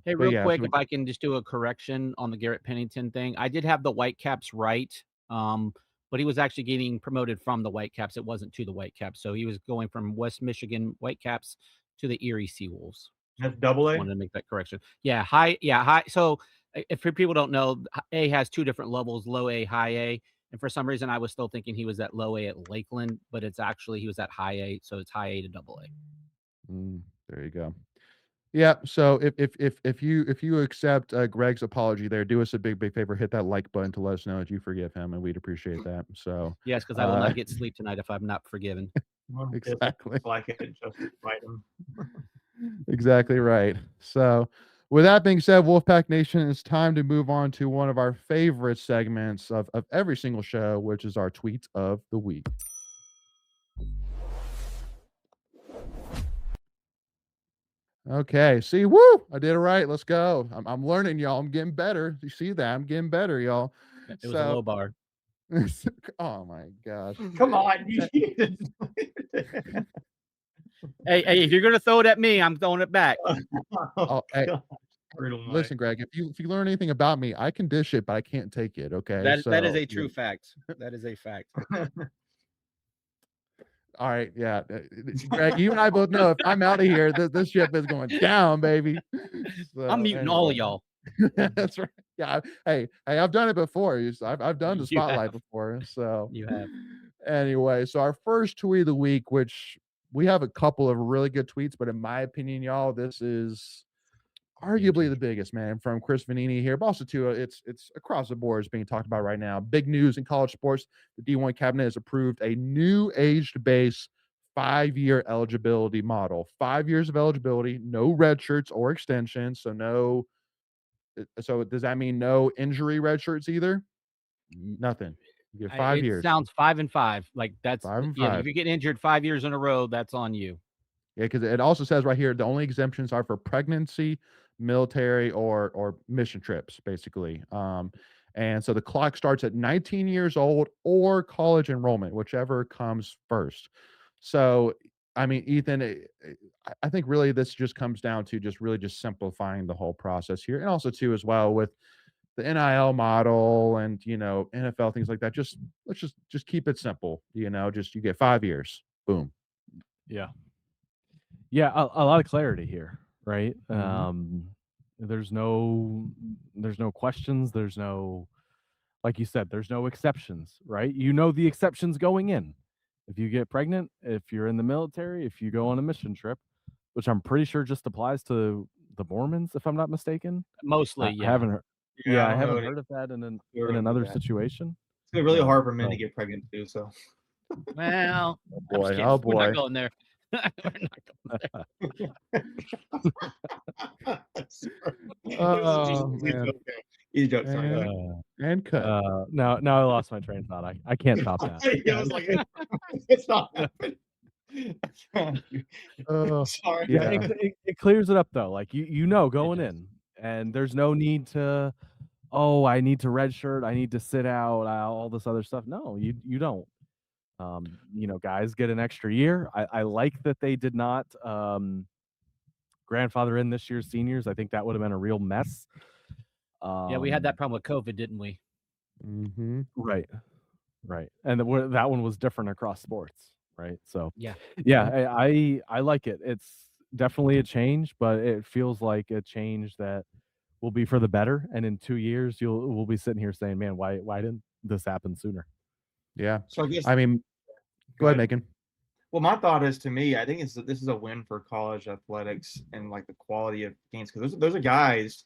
Hey, but real yeah, quick, so if I can just do a correction on the Garrett Pennington thing. I did have the Whitecaps right, but he was actually getting promoted from the Whitecaps. It wasn't to the Whitecaps. So he was going from West Michigan Whitecaps to the Erie Seawolves. That's double Just A. wanted to make that correction. Yeah, high. So if people don't know, A has 2 different levels, low A, high A. And for some reason, I was still thinking he was at low A at Lakeland, but it's actually he was at high A, so it's high A to double A. there you go. Yeah. So if you accept Greg's apology there, do us a big favor, hit that like button to let us know that you forgive him, and we'd appreciate that. So Yes, because I will not get sleep tonight if I'm not forgiven. Well, it's exactly. like it just fight him. Exactly right. So with that being said, Wolfpack Nation, it's time to move on to one of our favorite segments of every single show, which is our tweet of the week. Okay. See, woo! I did it right. Let's go. I'm learning, y'all. I'm getting better. You see that? I'm getting better, y'all. It was a low bar. Oh my gosh. Come on. Hey, if you're gonna throw it at me, I'm throwing it back. Oh, hey, God. Brutal night. listen, Greg, if you learn anything about me, I can dish it, but I can't take it. Okay. That is So a true fact. That is a fact. all right, yeah. Greg, you and I both know if I'm out of here, this ship is going down, baby. So, I'm muting all of anyway. y'all. That's right. Yeah. Hey, I've done it before. I've done the You spotlight have. before. So You have. anyway, so our first tweet of the week, which we have a couple of really good tweets, but in my opinion, y'all, this is arguably the biggest, man, from Chris Vanini here, but also too, it's across the board is being talked about right now. Big news in college sports: the D1 cabinet has approved a new age-based 5-year eligibility model. 5 years of eligibility, no red shirts or extensions. So no. So does that mean no injury red shirts either? Nothing. You get 5 It years. sounds 5 and 5. Like that's 5 and yeah. 5. If you get injured 5 years in a row, that's on you. Yeah, because it also says right here the only exemptions are for pregnancy, military, or mission trips, basically. And so the clock starts at 19 years old or college enrollment, whichever comes first. So, I mean, Ethan, I think really this just comes down to just really just simplifying the whole process here, and also too as well with the NIL model and, NFL, things like that. Let's just keep it simple, just you get 5 years. Boom. Yeah. Yeah, a lot of clarity here, right? Mhm. There's no questions, there's no, like you said, there's no exceptions, right? You know the exceptions going in. If you get pregnant, if you're in the military, if you go on a mission trip, which I'm pretty sure just applies to the Mormons, if I'm not mistaken. Mostly, I yeah. haven't heard. Yeah, I Yeah, I don't know haven't any heard of that in who would do another that. situation. It's gonna be really Yeah, hard for men to so get pregnant too. So Well, Oh I'm just boy. kidding. Oh We're not boy. going there. We're not going there. Oh man. He's a joke. Sorry. Go ahead. And cut. now I lost my train of thought. I can't top that. I was like, it's not happening. Oh, Sorry. Yeah, yeah. it clears it up though. Like you know going in, and there's no need to, oh, I need to redshirt, I need to sit out, all this other stuff. No, you don't. Guys get an extra year. I like that they did not grandfather in this year's seniors. I think that would have been a real mess. Yeah, we had that problem with COVID, didn't we? Mhm. Right. And that one was different across sports, right? So Yeah. yeah, I like it. It's definitely a change, but it feels like a change that will be for the better. And in 2 years, we'll be sitting here saying, "Man, why didn't this happen sooner?" Yeah. So I guess I mean, go ahead, Macon. Well, my thought is, to me, I think this is a win for college athletics and like the quality of games, because those are guys.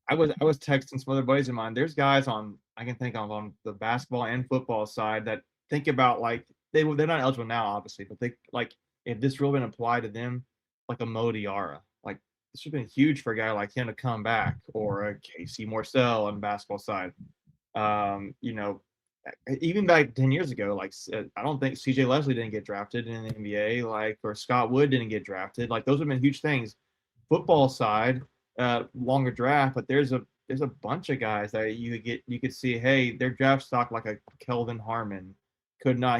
I was texting some other buddies of mine. There's guys I can think of on the basketball and football side that think about, like, they're not eligible now, obviously, but they, like, if this rule been applied to them, like a Mo Diarra, like this would have been huge for a guy like him to come back, or a Casey Morsell on the basketball side. You know, even back 10 years ago, like, I don't think CJ Leslie didn't get drafted in the NBA, like, or Scott Wood didn't get drafted. Like, those have been huge things. Football side, longer draft, but there's a bunch of guys that you could see, hey, their draft stock, like a Kelvin Harmon,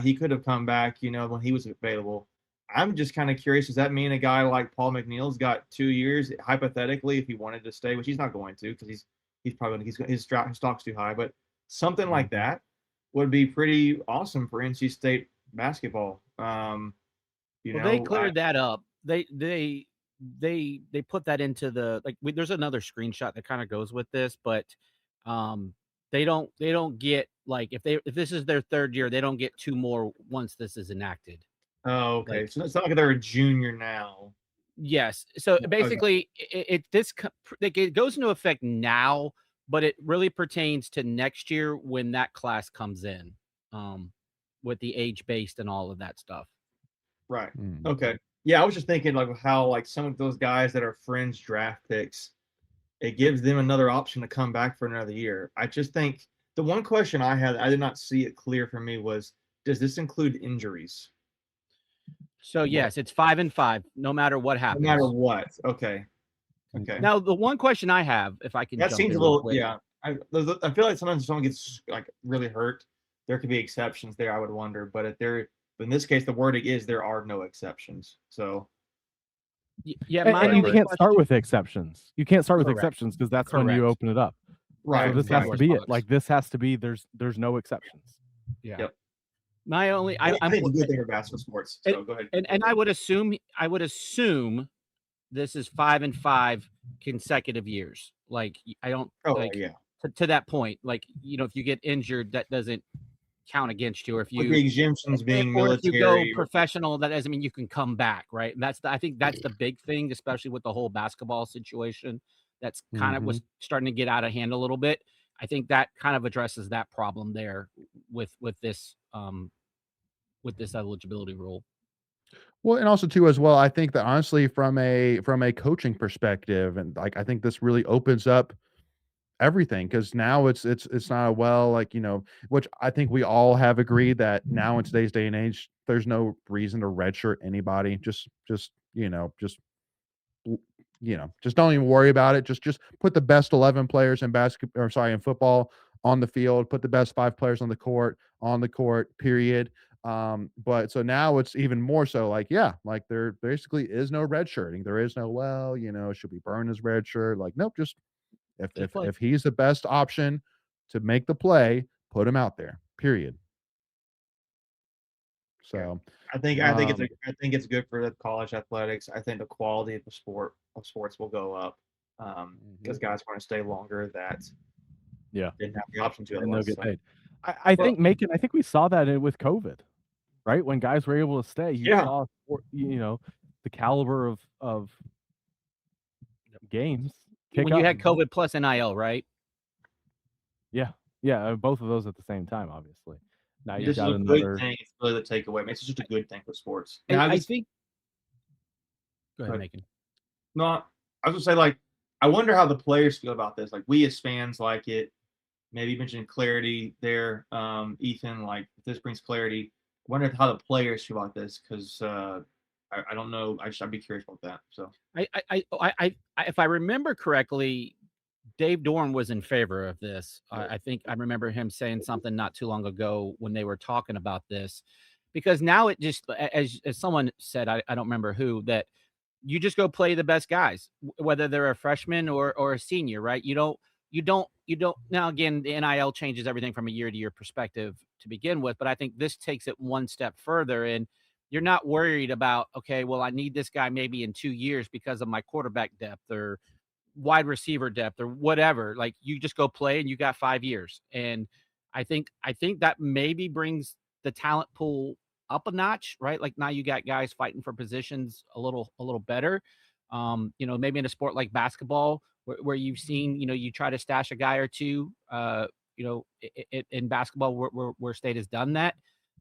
he could have come back, when he was available. I'm just kind of curious, does that mean a guy like Paul McNeil's got 2 years, hypothetically, if he wanted to stay, which he's not going to, because he's probably his stock's too high, but something like that would be pretty awesome for NC State basketball. Well, they cleared that up. They put that into the, like, there's another screenshot that kind of goes with this, but they don't get, like, if this is their third year, they don't get 2 more once this is enacted. Oh, okay. Like, So it's not like they're a junior now. Yes. So Okay. basically, it goes into effect now, but it really pertains to next year when that class comes in, with the age based and all of that stuff. Right. Mm. Okay. Yeah, I was just thinking, like, how, like, some of those guys that are fringe draft picks, it gives them another option to come back for another year. I just think the one question I had, I did not see it clear for me, was, does this include injuries? So yes, it's 5 and 5, no matter what happens. No matter what. Okay. Okay. Now, the one question I have, if I can That jump seems in a real little, quick. yeah. I feel like sometimes if someone gets, like, really hurt, there could be exceptions there, I would wonder. But in this case, the wording is there are no exceptions. So Yeah, And you can't start question- with exceptions. You can't start with Correct. exceptions, because that's when you Correct. open it up. right. So this has to Right. be it. Like, this has to be, there's no exceptions. Yeah. Yep. My only, I I'm think it's a good thing for basketball sports. So go ahead. and I would assume this is 5 and 5 consecutive years. Like, I don't, Oh, like, yeah. to that point, like, if you get injured, that doesn't count against you. Or if With the you, exemptions being or if you go military. professional, that doesn't mean you can come back, right? And I think that's the big thing, especially with the whole basketball situation. That's kind of was starting to get out of hand a little bit. I think that kind of addresses that problem there with this eligibility rule. Well, and also too as well, I think that honestly from a coaching perspective, and like I think this really opens up everything, because now it's not a, well, like, which I think we all have agreed that now in today's day and age, there's no reason to redshirt anybody. Just just don't even worry about it. Just put the best 11 players in in football on the field, put the best 5 players on the court, period. But so now it's even more so, like, yeah, like there basically is no redshirting. There is no, well, should we burn his red shirt? Like, nope, just Just play. If he's the best option to make the play, put him out there. Period. So I think it's good for the college athletics. I think the quality of the sports will go up because guys want to stay longer that didn't have the option to and they'll otherwise. get So. paid. I think we saw that with COVID, right? When guys were able to stay, you saw the caliber of games. When you had COVID plus NIL, right? Yeah, both of those at the same time, obviously. Now you This got is a another. good thing. It's really the takeaway. It's just a good thing for sports. I think. Go ahead, Macon. No, I was gonna say, like, I wonder how the players feel about this. Like, we as fans like it. Maybe you mentioned clarity there, Ethan. Like, if this brings clarity, I wonder how the players feel about this because I don't know. I'd be curious about that. So if I remember correctly, Dave Dorn was in favor of this. I think I remember him saying something not too long ago when they were talking about this, because now it just, as someone said, I don't remember who, that you just go play the best guys, whether they're a freshman or a senior, right? You don't. Now, again, the NIL changes everything from a year-to-year perspective to begin with, but I think this takes it one step further, and you're not worried about, okay, well, I need this guy maybe in 2 years because of my quarterback depth or wide receiver depth or whatever. Like, you just go play and you got 5 years. And I think that maybe brings the talent pool up a notch, right? Like, now you got guys fighting for positions a little better. Maybe in a sport like basketball where you've seen, you try to stash a guy or two, in basketball where state has done that.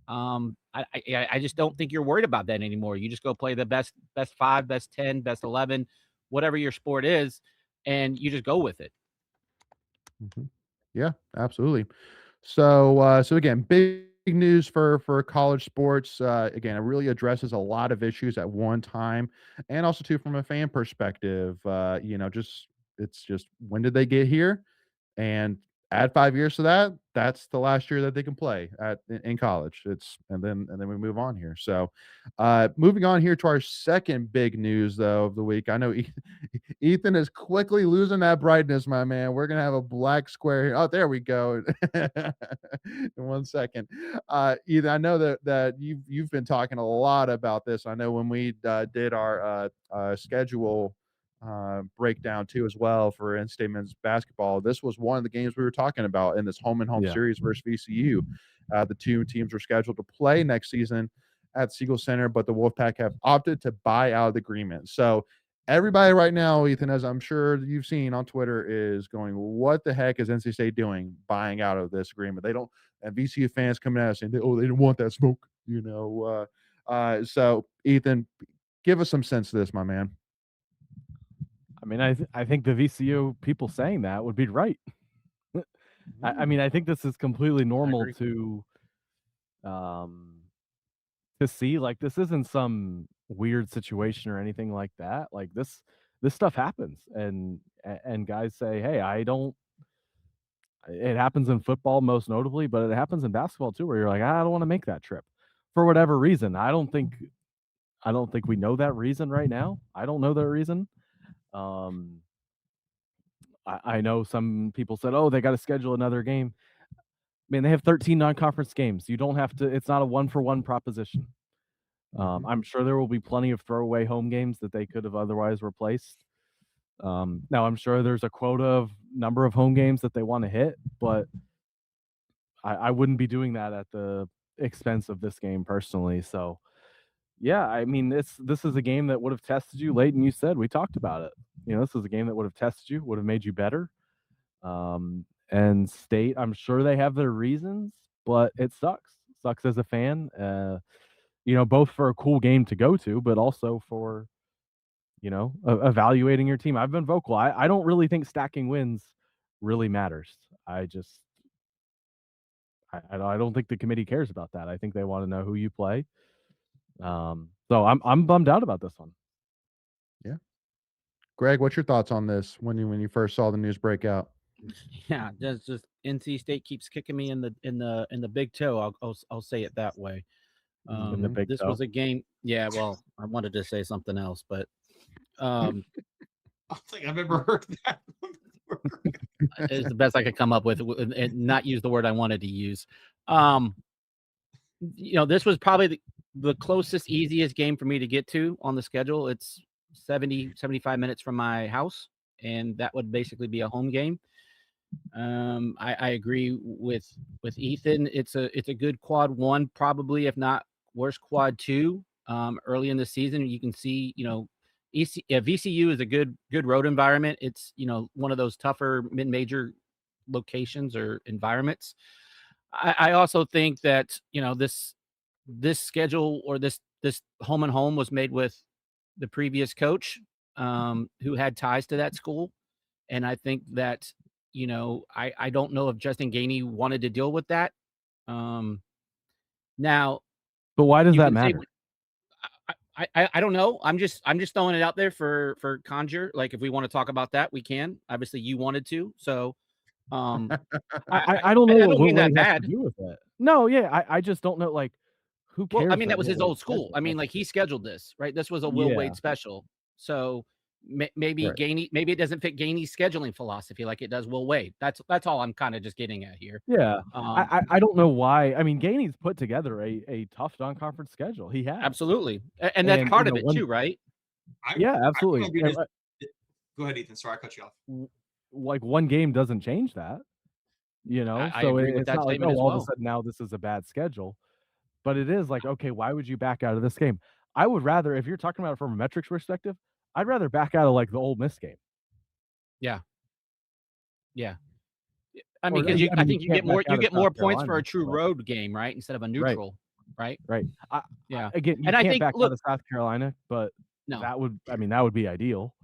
I just don't think you're worried about that anymore. You just go play the best 5, best 10, best 11, whatever your sport is, and you just go with it. Yeah, absolutely. So again, big news for college sports. Again, it really addresses a lot of issues at one time, and also too from a fan perspective. It's just when did they get here, and add 5 years to that. That's the last year that they can play in college. And then we move on here. So, moving on here to our second big news though of the week. I know Ethan is quickly losing that brightness, my man. We're gonna have a black square here. Oh, there we go. In 1 second. Ethan, I know that you've been talking a lot about this. I know when we did our schedule breakdown too as well for in-state men's basketball. This was one of the games we were talking about in this home series versus VCU. The two teams were scheduled to play next season at Siegel Center, but the Wolfpack have opted to buy out of the agreement. So everybody right now, Ethan, as I'm sure you've seen on Twitter, is going, what the heck is NC State doing buying out of this agreement? They don't, and VCU fans coming out saying, oh, they didn't want that smoke, So Ethan, give us some sense of this, my man. I mean, I think the VCU people saying that would be right. I mean, I think this is completely normal to see. Like, this isn't some weird situation or anything like that. Like, this stuff happens, and guys say, hey, it happens in football most notably, but it happens in basketball too, where you're like, I don't want to make that trip for whatever reason. I don't think we know that reason right now. I don't know that reason. I know some people said, oh, they got to schedule another game. I mean, they have 13 non-conference games. You don't have to, it's not a 1-for-1 proposition. I'm sure there will be plenty of throwaway home games that they could have otherwise replaced. Now, I'm sure there's a quota of number of home games that they want to hit, but I wouldn't be doing that at the expense of this game personally. So, yeah, I mean, this is a game that would have tested you. Layton, you said, we talked about it. This is a game that would have tested you, would have made you better. And State, I'm sure they have their reasons, but it sucks. Sucks as a fan. Both for a cool game to go to, but also for, evaluating your team. I've been vocal. I don't really think stacking wins really matters. I don't think the committee cares about that. I think they want to know who you play. So I'm bummed out about this one. Yeah. Greg, what's your thoughts on this when you first saw the news break out? Yeah, just NC State keeps kicking me in the big toe. I'll say it that way. In the big this toe. was a game. Yeah, well, I wanted to say something else, but I don't think I've ever heard that. Is the best I could come up with and not use the word I wanted to use. This was probably the closest, easiest game for me to get to on the schedule. It's 75 minutes from my house, and that would basically be a home game. I agree with Ethan. It's a good quad one, probably, if not worse, quad two. Early in the season, you can see, VCU is a good road environment. It's, one of those tougher mid-major locations or environments. I also think that, this schedule or this home and home was made with the previous coach, who had ties to that school. And I think that, I don't know if Justin Gainey wanted to deal with that. Now, But why does you that can say matter? I don't know. I'm just throwing it out there for Conjure. Like, if we want to talk about that, we can. Obviously, you wanted to, so I don't know I what don't Will mean that Wade has bad. to do with it. No, yeah, I just don't know. Like, who cares? Well, I mean, that was Will his Wade old school. scheduled I mean, it? like, he scheduled this, right? This was a Will Yeah. Wade special. So maybe Right. Gainey, maybe it doesn't fit Gainey's scheduling philosophy like it does Will Wade. That's all I'm kind of just getting at here. Yeah, I don't know why. I mean, Gainey's put together a tough non-conference schedule. He has. Absolutely, and that's part of it too, right? Yeah, absolutely. Go ahead, Ethan. Sorry, I cut you off. Like, one game doesn't change that, I so agree with it's that not like, statement as all of a well. sudden now this is a bad schedule. But it is like, okay, why would you back out of this game? I would rather, if you're talking about it from a metrics perspective, I'd rather back out of like the Ole Miss game. Yeah. I Or, mean, because I mean, think you can't get back more out of South points for a Carolina, true but- road game, right? Instead of a neutral, right? Right. Yeah. Again, you And I can't think, back look, out of South Carolina, but no. that would be ideal.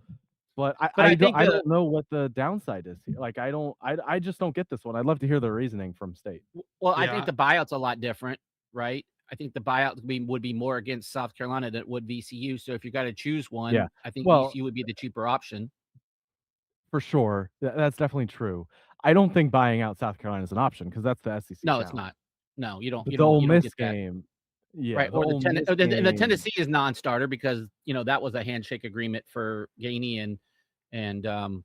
But I I think don't know what the downside is here. Like, I just don't get this one. I'd love to hear the reasoning from State. Well, I Yeah. think the buyout's a lot different, right? I think the buyout would be more against South Carolina than it would VCU. So if you got to choose one, Yeah. I think Well- VCU would be the cheaper option. For sure. That's definitely true. I don't think buying out South Carolina is an option because that's the SEC No, challenge. it's not. No, you don't. But You the Ole don't. You don't Miss get that. game, yeah, Right, the or Ole Miss and the game- Tennessee is non-starter because that was a handshake agreement for Gainey and Barnes.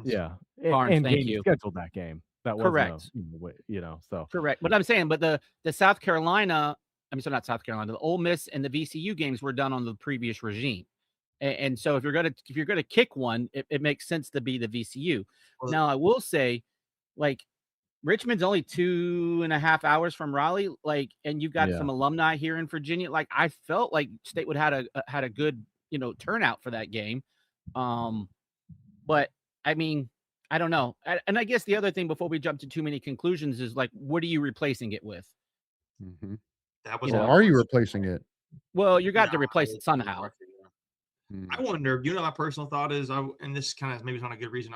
Yeah, Barnes, and thank Gainey you. scheduled that game. That was Correct. so Correct. But I'm saying, but the South Carolina, I mean, so not South Carolina, the Ole Miss and the VCU games were done on the previous regime. And so if you're gonna kick one, it makes sense to be the VCU. Well- Now I will say, like, Richmond's only 2.5 hours from Raleigh, like, and you've got Yeah. some alumni here in Virginia. Like, I felt like State would had a good turnout for that game. But I mean, I don't know. And I guess the other thing before we jump to too many conclusions is, like, what are you replacing it with? Mhm. That was Or my are you question. replacing it? Well, you got to Nah, replace it it's somehow. rough, yeah. Mm. I wonder, my personal thought is, and this kind of maybe is not a good reason.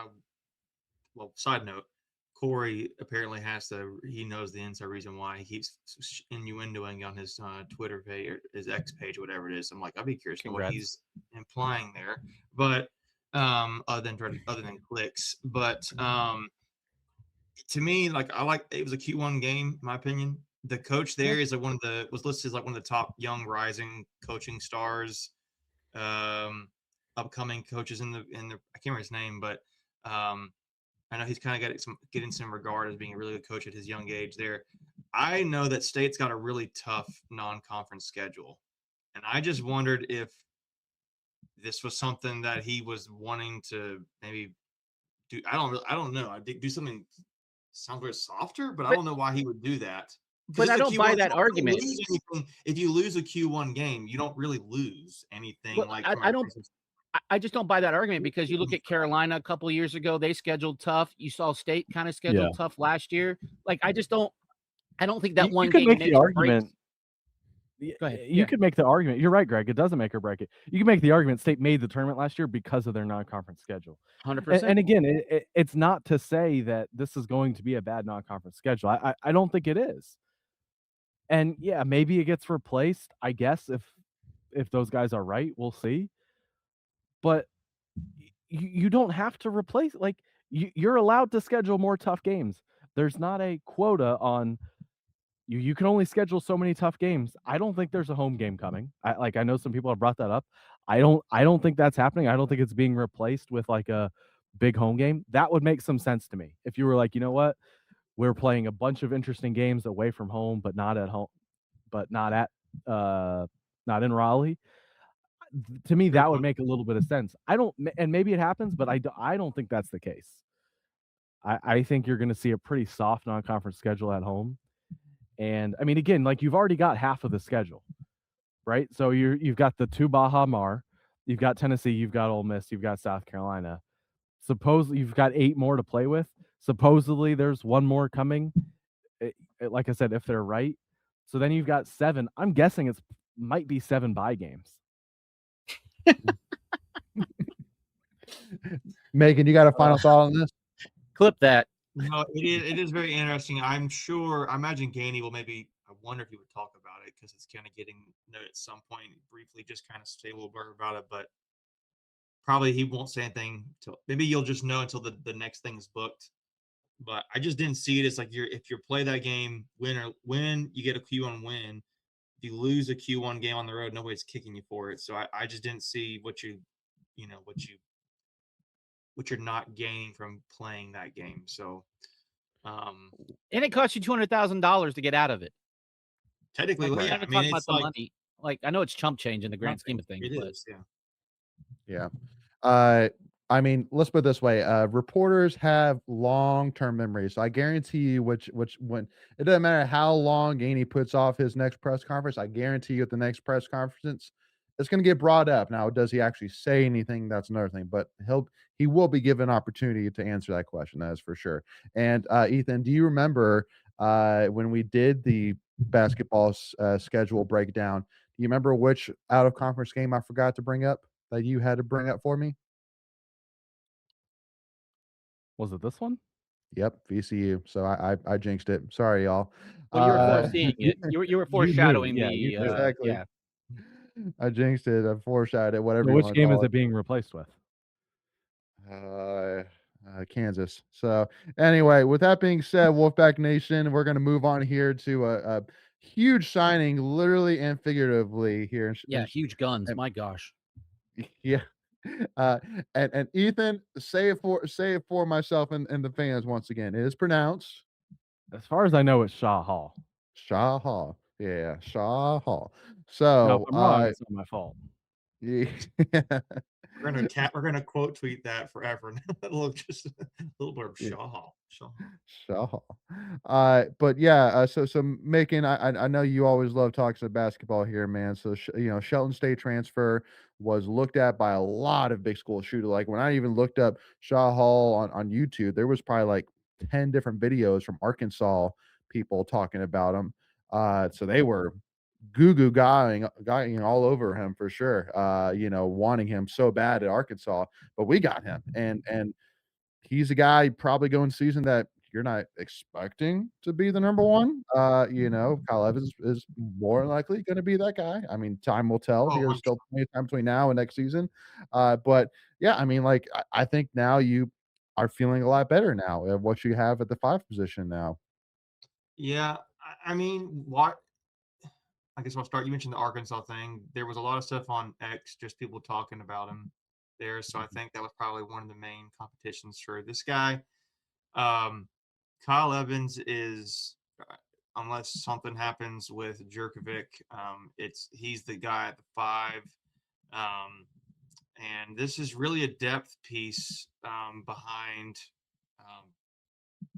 Well, side note, Corey apparently he knows the inside reason why he keeps innuendoing on his Twitter page or his X page, whatever it is. I'm like, I'd be curious to know what Congrats. he's implying there. But other than clicks, but to me, like, it was a Q1 game, in my opinion. The coach there is like was listed as like one of the top young rising coaching stars, upcoming coaches in the I can't remember his name, but I know he's kind of getting some regard as being a really good coach at his young age there. I know that State's got a really tough non-conference schedule, and I just wondered if this was something that he was wanting to maybe do. I don't know. I do something sounds very softer, but I don't know why he would do that. 'Cause But it's I a don't buy Q1, that you don't really argument. lose anything. If you lose a Q1 game, you don't really lose anything. Well, Like, I don't. I just don't buy that argument because you look at Carolina a couple of years ago, they scheduled tough. You saw State kind of scheduled tough last year. Like, I don't think that one you could game make makes the or breaks. argument. Go ahead. You could make the argument. You're right, Greg. It doesn't make or break it. You can make the argument State made the tournament last year because of their non-conference schedule. 100%. And again, it's not to say that this is going to be a bad non-conference schedule. I don't think it is. And yeah, maybe it gets replaced, I guess, if those guys are right. We'll see. But you don't have to replace, like, you're allowed to schedule more tough games. There's not a quota on you can only schedule so many tough games. I don't think there's a home game coming. I know some people have brought that up. I don't think that's happening. I don't think it's being replaced with like a big home game, that would make some sense to me. If you were like, you know what, we're playing a bunch of interesting games away from home, but not at home, but not in Raleigh. To me, Fair that would point. make a little bit of sense. I don't, and maybe it happens, but I don't think that's the case. I think you're going to see a pretty soft non-conference schedule at home. And I mean, again, like you've already got half of the schedule, right? So you've got the two Baja Mar, you've got Tennessee, you've got Ole Miss, you've got South Carolina. Suppose you've got 8 more to play with. Supposedly there's one more coming. Like I said, if they're right. So then you've got 7. I'm guessing it's might be 7 bye games. Megan, you got a final thought on this? Clip that. No, it is very interesting. I'm sure. I imagine Gainey will maybe. I wonder if he would talk about it because it's kind of getting noted at some point. Briefly, just kind of say a little bit about it, but probably he won't say anything till maybe you'll just know until the next thing is booked. But I just didn't see it as like if you play that game, win, you get a Q1 win. If you lose a Q1 game on the road, nobody's kicking you for it. So I just didn't see what you're not gaining from playing that game. So, And it costs you $200,000 to get out of it. technically, Like, we're yeah. not I even mean, talking about it's the like money. Like, I know it's chump change in the grand scheme of things, it but is, yeah. Yeah. I mean, let's put it this way. Reporters have long-term memories. So I guarantee you which when it doesn't matter how long Gainey puts off his next press conference, I guarantee you at the next press conference, it's going to get brought up. Now, does he actually say anything? That's another thing, but he will be given opportunity to answer that question. That is for sure. And Ethan, do you remember when we did the basketball schedule breakdown? Do you remember which out-of-conference game I forgot to bring up that you had to bring up for me? Was it this one? Yep, VCU. So I jinxed it. Sorry, y'all. well, you were Uh, foreseeing it. You were knew. foreshadowing Yeah, you knew. Exactly. yeah. I jinxed it. I foreshadowed it. Whatever So you which want to game is call it being replaced with? it. Kansas. So anyway, with that being said, Wolfpack Nation, we're going to move on here to a huge signing, literally and figuratively here. Yeah, huge guns. and- My gosh. yeah. And Ethan, say it for myself and the fans once again. It is pronounced As far as I know, it's Shaw Hall. Shaw Hall. Yeah, Shaw Hall. Now, if So I'm wrong, it's not my fault. yeah. We're gonna quote tweet that forever. Just a little blurb. Yeah. Shaw. Shaw. But yeah, so Macon, I know you always love talking basketball here, man. So Shelton State transfer was looked at by a lot of big school shooters. Like when I even looked up Shaw Hall on YouTube, there was probably like 10 different videos from Arkansas people talking about him. So they were goo guying all over him for sure. Wanting him so bad at Arkansas, but we got him, and he's a guy probably going season that you're not expecting to be the number one. Kyle Evans is more likely going to be that guy. I mean, time will tell. Oh, There's still plenty of time between now and next season. But yeah, I mean, like I think now you are feeling a lot better now of what you have at the 5 position now. yeah. I mean, what? I guess I'll start. You mentioned the Arkansas thing. There was a lot of stuff on X, just people talking about him there. So I think that was probably one of the main competitions for this guy. Kyle Evans is, unless something happens with Jerkovic, he's the guy at the 5. And this is really a depth piece behind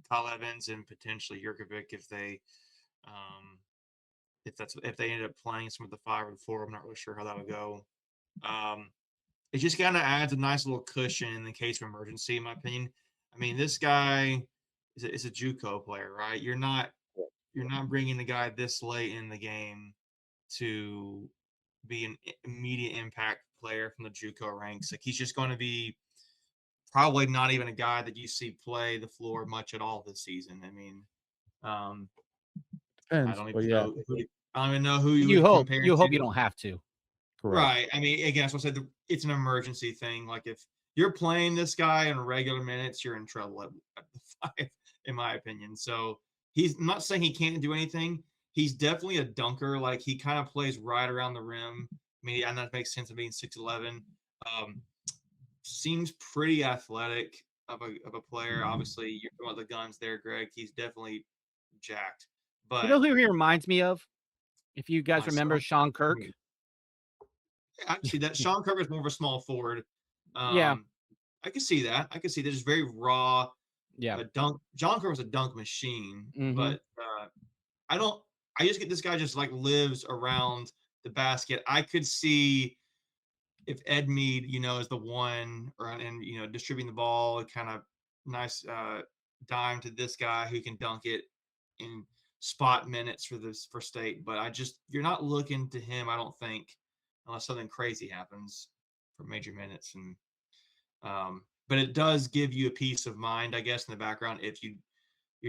Kyle Evans and potentially Jerkovic if they end up playing some of the 5 or the 4. I'm not really sure how that would go. It just kind of adds a nice little cushion in the case of emergency, in my opinion. I mean, this guy is a JUCO player, right? You're not bringing the guy this late in the game to be an immediate impact player from the JUCO ranks. Like he's just going to be probably not even a guy that you see play the floor much at all this season. I mean, I Depends, don't but even yeah, know I don't even know who you You would hope compare you hope to. you don't have to. correct. Right. I mean, again, that's what I said. It's an emergency thing. Like if you're playing this guy in regular minutes, you're in trouble at the 5, in my opinion. So I'm not saying he can't do anything. He's definitely a dunker. Like he kind of plays right around the rim. I mean, and that makes sense of being 6'11". Seems pretty athletic. of a player. Obviously, you're talking about the guns there, Greg. He's definitely jacked. But You know who he reminds me of? If you guys remember myself, Sean Kirk. I can see that. Sean Kirk is more of a small forward. Yeah. I can see that. I can see that. Just very raw. Yeah. Dunk. John Kirk was a dunk machine, Mhm. but I don't. I just get this guy just like lives around the basket. I could see if Ed Mead, is the one, and distributing the ball, kind of nice dime to this guy who can dunk it in spot minutes for state. But you're not looking to him, I don't think, unless something crazy happens for major minutes. And but it does give you a peace of mind, I guess, in the background if you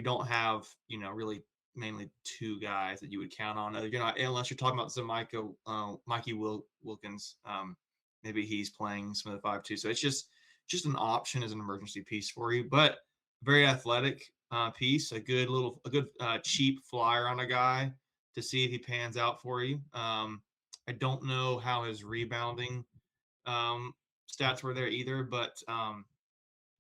don't have really mainly two guys that you would count on. You're not, unless you're talking about Mikey Wilkins. Maybe he's playing some of the 5-2. So it's just an option as an emergency piece for you, but very athletic piece. A good cheap flyer on a guy to see if he pans out for you. I don't know how his rebounding stats were there either, but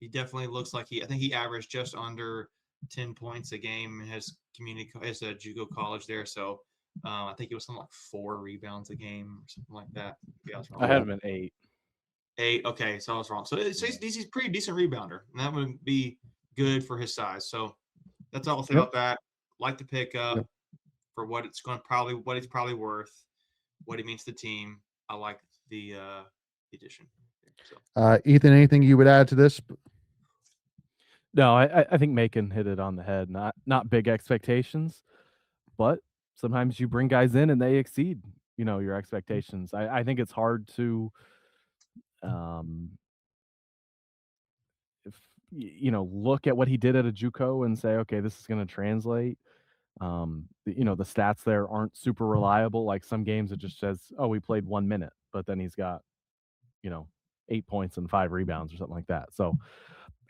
he definitely looks like I think he averaged just under 10 points a game in his JUCO college there. So I think it was something like 4 rebounds a game or something like that. Yeah, I had him at 8. 8. Okay, so I was wrong. So he's pretty decent rebounder, and that would be good for his size. So that's all I'll say about that. Like to pick up for what it's probably worth, what he means to the team. I like the addition. So. Ethan, anything you would add to this? No, I think Macon hit it on the head. Not big expectations, but sometimes you bring guys in and they exceed, your expectations. I think it's hard to, look at what he did at a JUCO and say, okay, this is going to translate. The stats there aren't super reliable. Like some games, it just says, oh, we played 1 minute, but then he's got, 8 points and 5 rebounds or something like that. So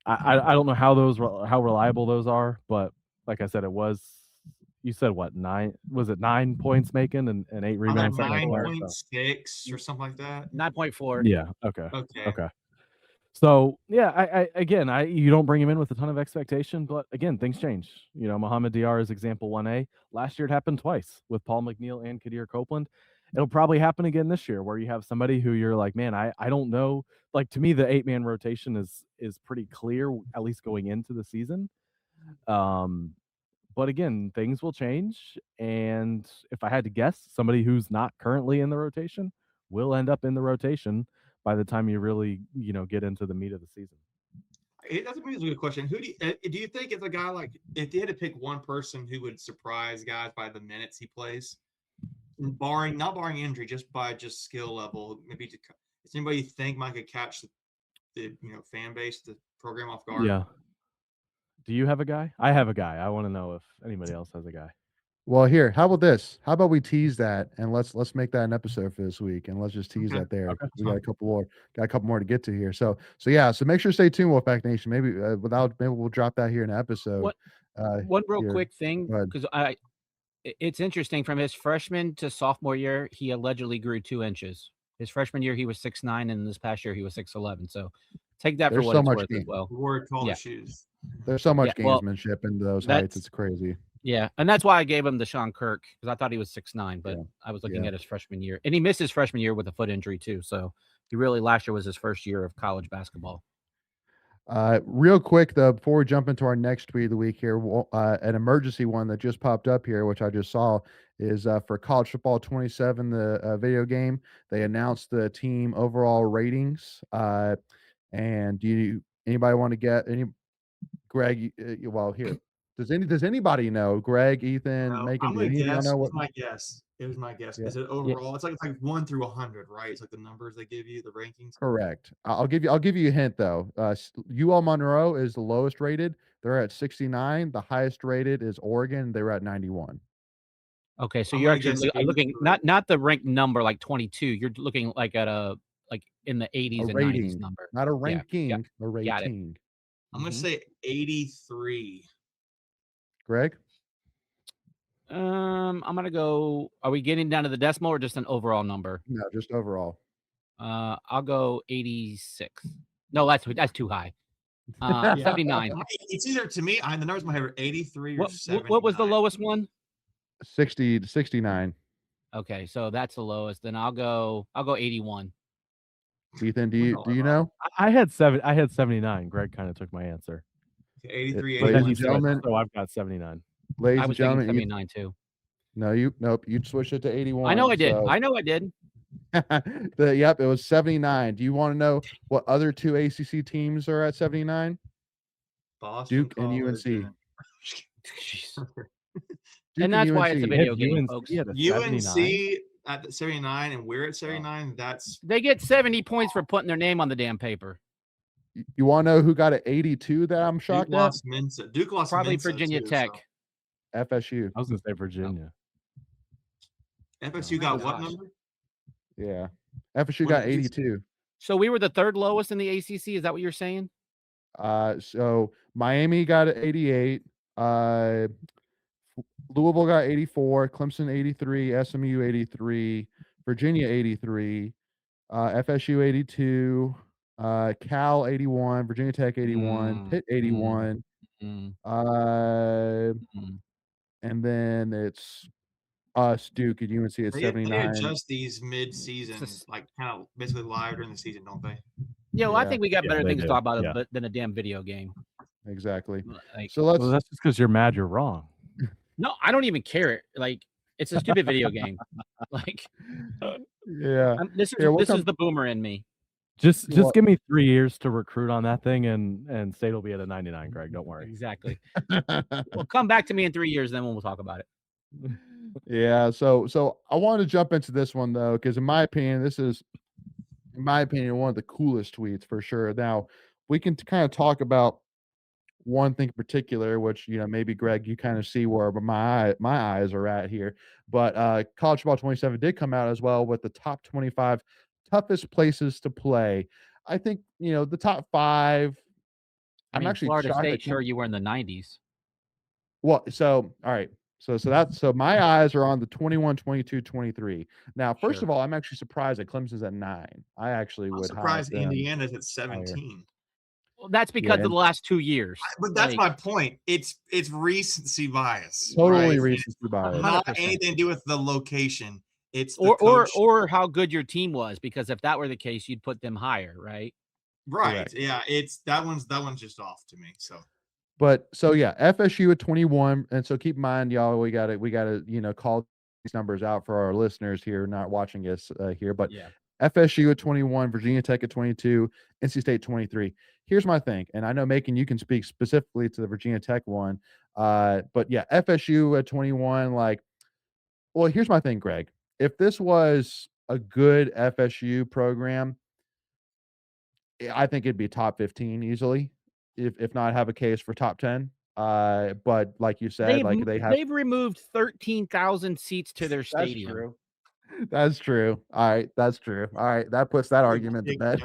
I don't know how reliable those are, but like I said, you said what, 9? Was it 9 points making and 8 rebounds? 9.6 or something like that. 9.4. Yeah. Okay. So yeah, you don't bring him in with a ton of expectation, but again, things change. Muhammad Diarra is example 1A. Last year it happened twice with Paul McNeil and Kadir Copeland. It'll probably happen again this year where you have somebody who you're like, man, I don't know. Like, to me, the 8-man rotation is pretty clear, at least going into the season. But again, things will change. And if I had to guess, somebody who's not currently in the rotation will end up in the rotation by the time you really, get into the meat of the season. That's a good question. Who do you think it's a guy like, if you had to pick one person who would surprise guys by the minutes he plays, not barring injury, just by skill level, maybe does anybody you think might could catch the fan base, the program off guard? Yeah. Do you have a guy? I have a guy. I want to know if anybody else has a guy. Well, here, how about this? How about we tease that and let's make that an episode for this week, and let's just tease that there. Okay. We got a couple more to get to here. So make sure to stay tuned, Wolfpack Nation. Maybe we'll drop that here in an episode. One real quick thing, because it's interesting. From his freshman to sophomore year, he allegedly grew 2 inches. His freshman year, he was 6'9", and this past year, he was 6'11". So take that for what it's worth as well. Wore taller shoes. There's so much gamesmanship into those heights. It's crazy. Yeah, and that's why I gave him the Sean Kirk, because I thought he was 6'9", but I was looking at his freshman year. And he missed his freshman year with a foot injury too. So last year was his first year of college basketball. Real quick though, before we jump into our next tweet of the week here, an emergency one that just popped up here, which I just saw, is for College Football 27, the video game. They announced the team overall ratings. And anybody want to get any? Greg, well, here. Does anybody know? Greg, Ethan, No, Macon, I'm gonna guess. know what? It was my guess. Yeah. Is it overall? It's like 1 through 100, right? It's like the numbers they give you, the rankings. Correct. I'll give you a hint though. UL Monroe is the lowest rated. They're at 69. The highest rated is Oregon. They're at 91. Okay, so you're actually looking not the ranked number like 22. You're looking like at in the 80s and 90s number. Not a ranking, a rating. I'm gonna say 83. Greg? I'm gonna go. Are we getting down to the decimal or just an overall number? No, just overall. I'll go 86. No, that's too high. Yeah. 79. It's either to me. The numbers in my head are 83 or What 79. what was the lowest one? 60 to 69. Okay, so that's the lowest. Then I'll go 81. Ethan, do We're you not do you wrong. know? I had 79. Greg kind of took my answer. 83, But Ladies then 81. he and gentlemen, switched, so I've got 79. ladies I and was thinking gentlemen, 79 too. nope, you switched it to 81. I know I did. So I know I did. yep, it was 79. Do you want to know what other two ACC teams are at 79? Boston Duke and College UNC. Jeez. Duke And that's why it's a UNC. video If game, UNC folks. at a 79? UNC at the 79 and we're at 79. That's They get 70 points for putting their name on the damn paper. You want to know who got an 82 that I'm Duke shocked at? lost Mensa. Duke lost Probably Mensa Virginia too, Tech. so. FSU. I was gonna say Virginia. FSU Oh, got what gosh. number? Yeah. FSU What got did you say? 82. So we were the third lowest in the ACC. Is that what you're saying? So Miami got an 88. Louisville got 84. Clemson 83. SMU 83. Virginia 83. FSU 82. Cal 81. Virginia Tech 81. Pitt 81. Mm. And then it's us, Duke, and UNC at They 79. adjust these mid-season, Just- like kind of basically live during the season, don't they? Yeah, well, I Yeah. think we got Yeah, better they things to do. talk about Yeah. than a damn video game. Exactly. Like, So let's Well, that's just because you're mad you're wrong. no, I don't even care. Like, it's a stupid video game. Like, yeah. this is Here, we'll this is come- the boomer in me. Just Well- give me 3 years to recruit on that thing, and State will be at a 99. Greg, don't worry. Exactly. Well, come back to me in 3 years, then we'll talk about it. Yeah, so I want to jump into this one though, because in my opinion, one of the coolest tweets for sure. Now we can kind of talk about one thing in particular, which maybe Greg, you kind of see where my eyes are at here. But College Football 27 did come out as well with the top 25 toughest places to play. I think the top 5. I I'm mean, actually Florida shocked I State, can't- sure you were in the 90s. Well, so all right. So my eyes are on the 21, 22, 23. Now, first Sure. of all, I'm actually surprised that Clemson's at 9. I actually I'm would surprised have them Indiana's at 17. Well, that's because of and- the last 2 years. But that's Like, my point. It's recency bias. totally right? recency bias. Not 100%. anything to do with the location. It's the or coach. or how good your team was, because if that were the case, you'd put them higher, right? Right. Correct. Yeah. It's that one's just off to me. So But so yeah, FSU at 21, and so keep in mind, y'all, we gotta call these numbers out for our listeners here not watching us here. But Yeah. FSU at 21, Virginia Tech at 22, NC State 23. Here's my thing, and I know Macon, you can speak specifically to the Virginia Tech one, but yeah, FSU at 21. Well, here's my thing, Greg. If this was a good FSU program, I think it'd be top 15 easily, if not have a case for top 10. But like you said, They've removed 13,000 seats to their stadium. True. That's true. All right, that's true. All right, that puts that argument to bed.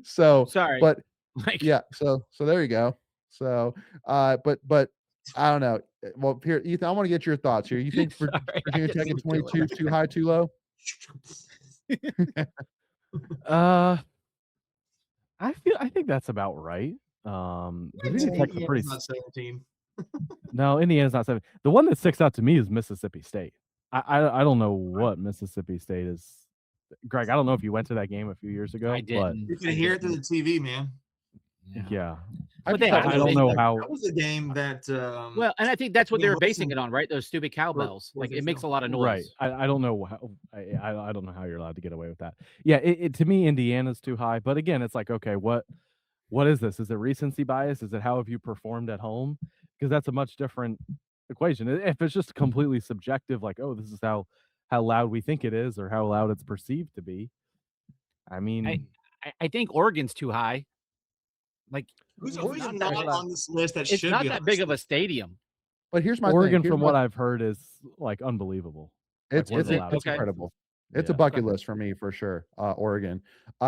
So, Sorry. but Like, yeah, so there you go. So, but I don't know. Well, here, Ethan, I want to get your thoughts here. You think Sorry, I Virginia didn't Tech mean at to do it 22 like too high, too low? I think that's about right. Virginia Tech's a pretty Indiana's not 17. No, Indiana's not 7. The one that sticks out to me is Mississippi State. I don't know what Mississippi State is. Greg, I don't know if you went to that game a few years ago. I didn't. You can hear it through the TV, man. But yeah, But they I have don't know how. That was a game that. Well, and I think that's what they were basing Wilson- it on, right? Those stupid cowbells. what was Like, his it makes a name? lot of noise. Right. I don't know how. I don't know how you're allowed to get away with that. Yeah. To me, Indiana's too high. But again, it's like, okay, what is this? Is it recency bias? Is it how have you performed at home? Because that's a much different equation. If it's just completely subjective, like, oh, this is how loud we think it is, or how loud it's perceived to be. I mean, I think Oregon's too high. Like, Who's Oregon's not not- on this list that it's should not be that on big this of a list? stadium. But here's my Oregon, thing. from what I've heard, is like unbelievable. It's one of the it's loudest. Okay. incredible. It's a Yeah. bucket list for me for sure. Oregon.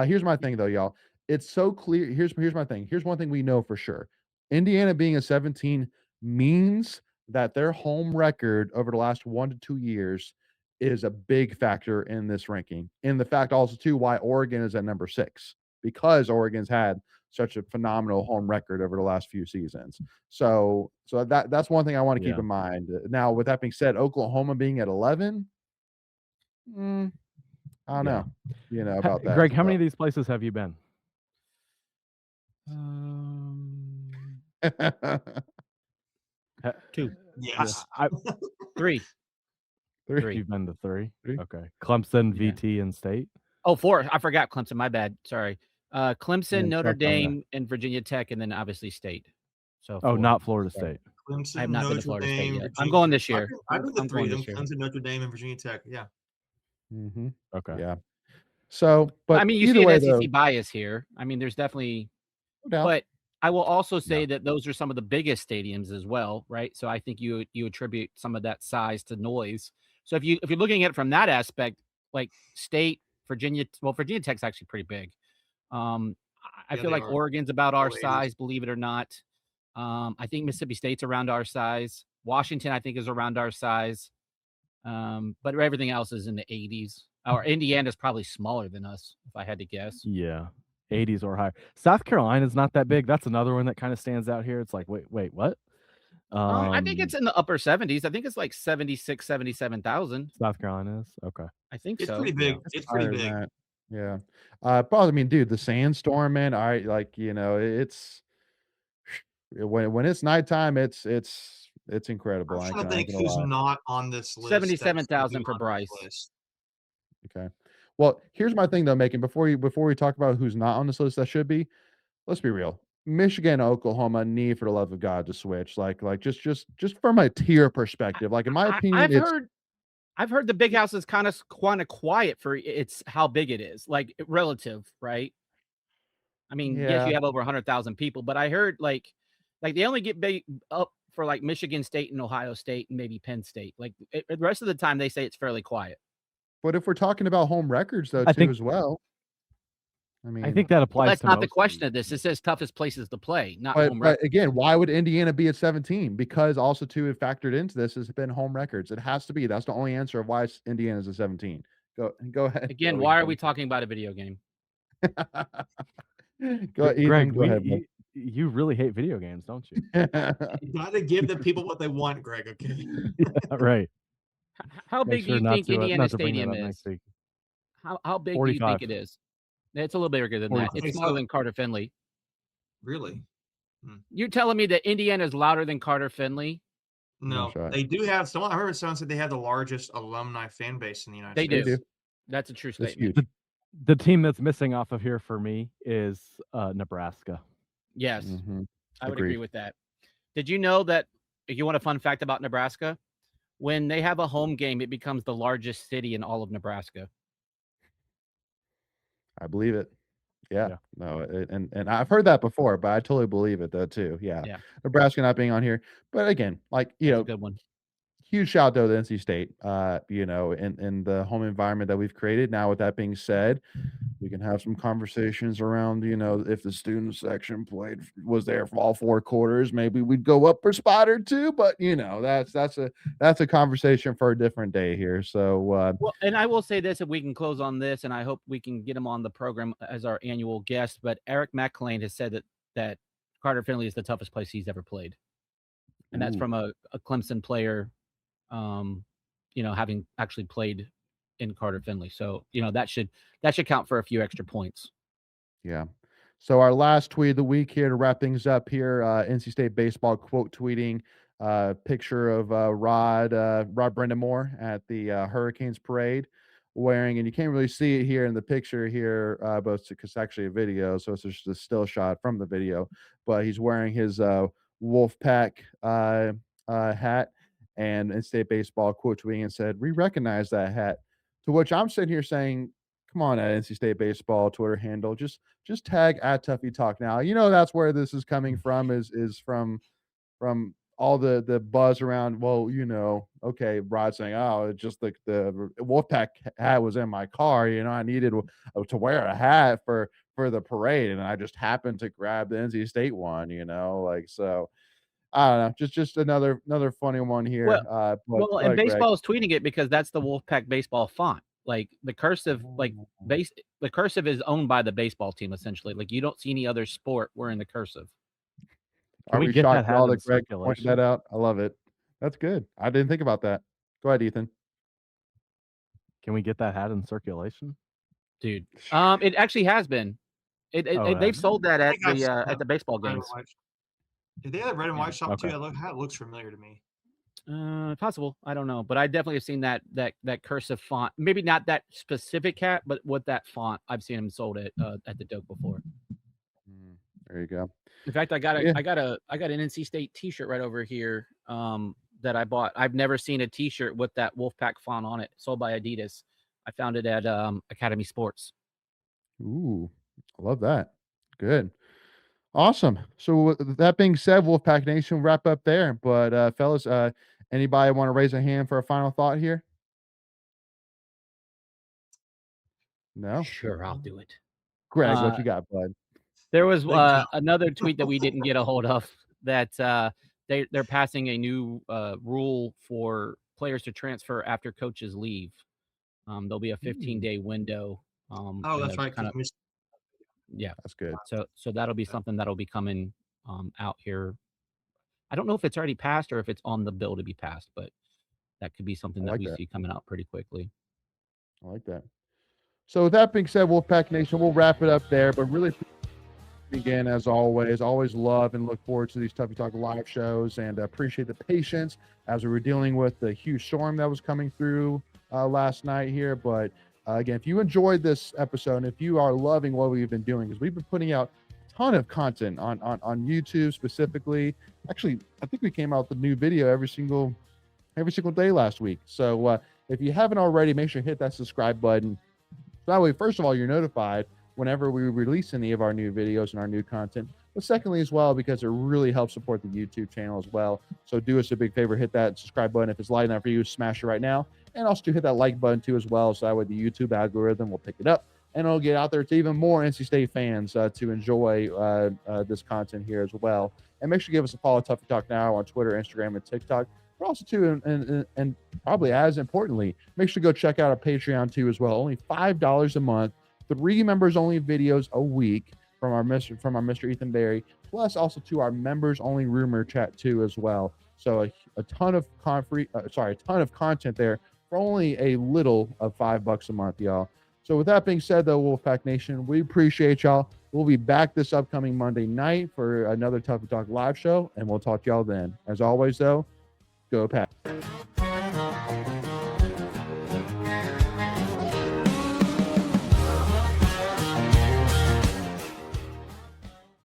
Here's my thing though, y'all. It's so clear. Here's my thing. Here's one thing we know for sure. Indiana being a 17 means that their home record over the last 1 to 2 years is a big factor in this ranking. And the fact also too why Oregon is at number 6, because Oregon's had such a phenomenal home record over the last few seasons. So that's one thing I want to keep Yeah. in mind. Now, with that being said, Oklahoma being at 11, I don't Yeah. know, about that. Greg, how many of these places have you been? Ha- 2, Yes. I, 3, Three. 3. you've been to 3. Three. Okay. Clemson, Yeah. VT, and State. Oh, 4. I forgot Clemson. My bad. Sorry. Clemson, And Notre check on that. Dame, and Virginia Tech, and then obviously State. So Oh, 4. not Florida Sorry. State. I have Clemson, not been to Notre Florida State Dame, yet. I'm Virginia going Tech. this year. I've been the I'm 3 going of them: this year. Clemson, Notre Dame, and Virginia Tech. Yeah. Okay. Yeah. So, but I mean, you either see way, an though, SEC bias here. I mean, there's definitely, no doubt. but I will also say that those are some of the biggest stadiums as well, right? So I think you attribute some of that size to noise. So if you're looking at it from that aspect, like State, Virginia Tech's actually pretty big. I Yeah, feel they like are. Oregon's about our Low 80s. size, believe it or not. I think Mississippi State's around our size. Washington, I think, is around our size. But everything else is in the 80s. Or Indiana's probably smaller than us, if I had to guess. Yeah. 80s or higher. South Carolina's not that big. That's another one that kind of stands out here. It's like, wait, what? I think it's in the upper 70s. I think it's like 76, 77,000. South Carolina is? Okay. I think It's so. pretty big. It's It's pretty higher than big. that. Yeah. But I mean, dude, the sandstorm, man. It's when it's nighttime, it's incredible. I'm I trying to ain't think gonna who's lie. not on this list. 77,000 for on this Bryce. list. Okay. Well, here's my thing though, Macon. Before we talk about who's not on this list, that should be. Let's be real. Michigan, Oklahoma need, for the love of God, to switch. Like just from a tier perspective. Like in my opinion, I've heard the big house is kind of quiet for it's how big it is, like relative, right? I mean, yes, yeah. you have over 100,000 people, but I heard like they only get big up for like Michigan State and Ohio State and maybe Penn State. Like the rest of the time, they say it's fairly quiet. But if we're talking about home records though, I too, think- as well. I I mean, think that Well, applies that's to not the most question teams. of this. It says toughest places to play, not but home record. again, why would Indiana be at 17? Because also too, it factored into this has been home records. It has to be. That's the only answer of why Indiana's at 17. Go ahead. Again, why are we talking about a video game? Go, Ethan. Greg, go ahead. bud. you really hate video games, don't you? You gotta give the people what they want, Greg. Okay. Yeah, right. How Make big sure do you not think to Indiana not to bring that Stadium up is? next week. How big do you 45. think it is? It's a little bigger than that. 45. It's smaller than Carter Finley. Really? You're telling me that Indiana is louder than Carter Finley? No, shot. they do have someone. I heard someone said they have the largest alumni fan base in the United They States. do. do. That's a true That's statement. huge. The team that's missing off of here for me is Nebraska. Yes, Mhm. I would Agreed. agree with that. Did you know that if you want a fun fact about Nebraska, when they have a home game, it becomes the largest city in all of Nebraska? I believe it. Yeah. Yeah. No, and I've heard that before, but I totally believe it though too. Yeah. Yeah. Nebraska not being on here, but again, like That's a good one. huge shout out to NC State. In the home environment that we've created. Now, with that being said, we can have some conversations around, if the student section was there for all 4 quarters, maybe we'd go up for spot or 2. But that's a conversation for a different day here. So Well, and I will say this, if we can close on this, and I hope we can get him on the program as our annual guest. But Eric McClain has said that Carter Finley is the toughest place he's ever played, and that's Ooh. from a Clemson player, having actually played in Carter Finley. So that should count for a few extra points. Yeah. So our last tweet of the week here to wrap things up here, NC State baseball quote tweeting picture of Rod Brendamore at the Hurricanes parade wearing, and you can't really see it here in the picture here, but because it's actually a video, so it's just a still shot from the video, but he's wearing his Wolfpack hat, and NC State baseball quote tweeting and said, "We recognize that hat." To which I'm sitting here saying, come on, NC State baseball Twitter handle, just tag at Tuffy Talk now. That's where this is coming from, is from all the buzz around. Well, okay, Rod saying, oh, it's just like the Wolfpack hat was in my car. I needed to wear a hat for the parade, and I just happened to grab the NC State one. So. I don't know, just another funny one here. Well, and Greg. baseball is tweeting it because that's the Wolfpack baseball font. Like the cursive, the cursive is owned by the baseball team essentially. Like you don't see any other sport wearing the cursive. Can Are we we get that shocked hat y'all in that Greg pointed circulation? that out? I love it. That's good. I didn't think about that. Go ahead, Ethan. Can we get that hat in circulation? Dude, it actually has been. Oh, They've sold that I at think I've seen the that baseball red and games. white. If they had a red and Yeah. white shop too, Okay. that looks familiar to me. Possible. I don't know, but I definitely have seen that cursive font. Maybe not that specific hat, but with that font, I've seen them sold at the Doak before. There you go. In fact, I got Yeah. an NC State T-shirt right over here that I bought. I've never seen a T-shirt with that Wolfpack font on it, sold by Adidas. I found it at Academy Sports. Ooh, I love that. Good. Awesome. So with that being said, Wolfpack Nation, wrap up there. But fellas, anybody want to raise a hand for a final thought here? No? Sure, I'll do it. Greg, what you got, bud? There was Big jump. another tweet that we didn't get a hold of that they're passing a new rule for players to transfer after coaches leave. There'll be a 15-day window. Oh, and that's right. Kind of, yeah. That's good. So that'll be something that'll be coming out here. I don't know if it's already passed or if it's on the bill to be passed, but that could be something I that like we that. see coming out pretty quickly. I like that. So with that being said, Wolfpack Nation, we'll wrap it up there. But really, again, as always love and look forward to these Tuffy Talk live shows, and appreciate the patience as we were dealing with the huge storm that was coming through last night here. But again, if you enjoyed this episode, and if you are loving what we've been doing, because we've been putting out a ton of content on YouTube specifically. Actually, I think we came out with a new video every single day last week. So if you haven't already, make sure to hit that subscribe button. So that way, first of all, you're notified whenever we release any of our new videos and our new content. But secondly, as well, because it really helps support the YouTube channel as well. So do us a big favor, hit that subscribe button. If it's light enough for you, smash it right now. And also hit that like button too as well. So that way the YouTube algorithm will pick it up and it'll get out there to even more NC State fans to enjoy this content here as well. And make sure to give us a follow, Tuffy Talk Now, on Twitter, Instagram, and TikTok. But also too, and probably as importantly, make sure to go check out our Patreon too as well. Only $5 a month, 3 members only videos a week from our Mr. Ethan Berry, plus also to our members only rumor chat too as well. So a ton of content there for only a little of $5 a month, y'all. So with that being said, though, Wolfpack Nation, we appreciate y'all. We'll be back this upcoming Monday night for another Tuffy Talk live show, and we'll talk to y'all then. As always, though, go Pack.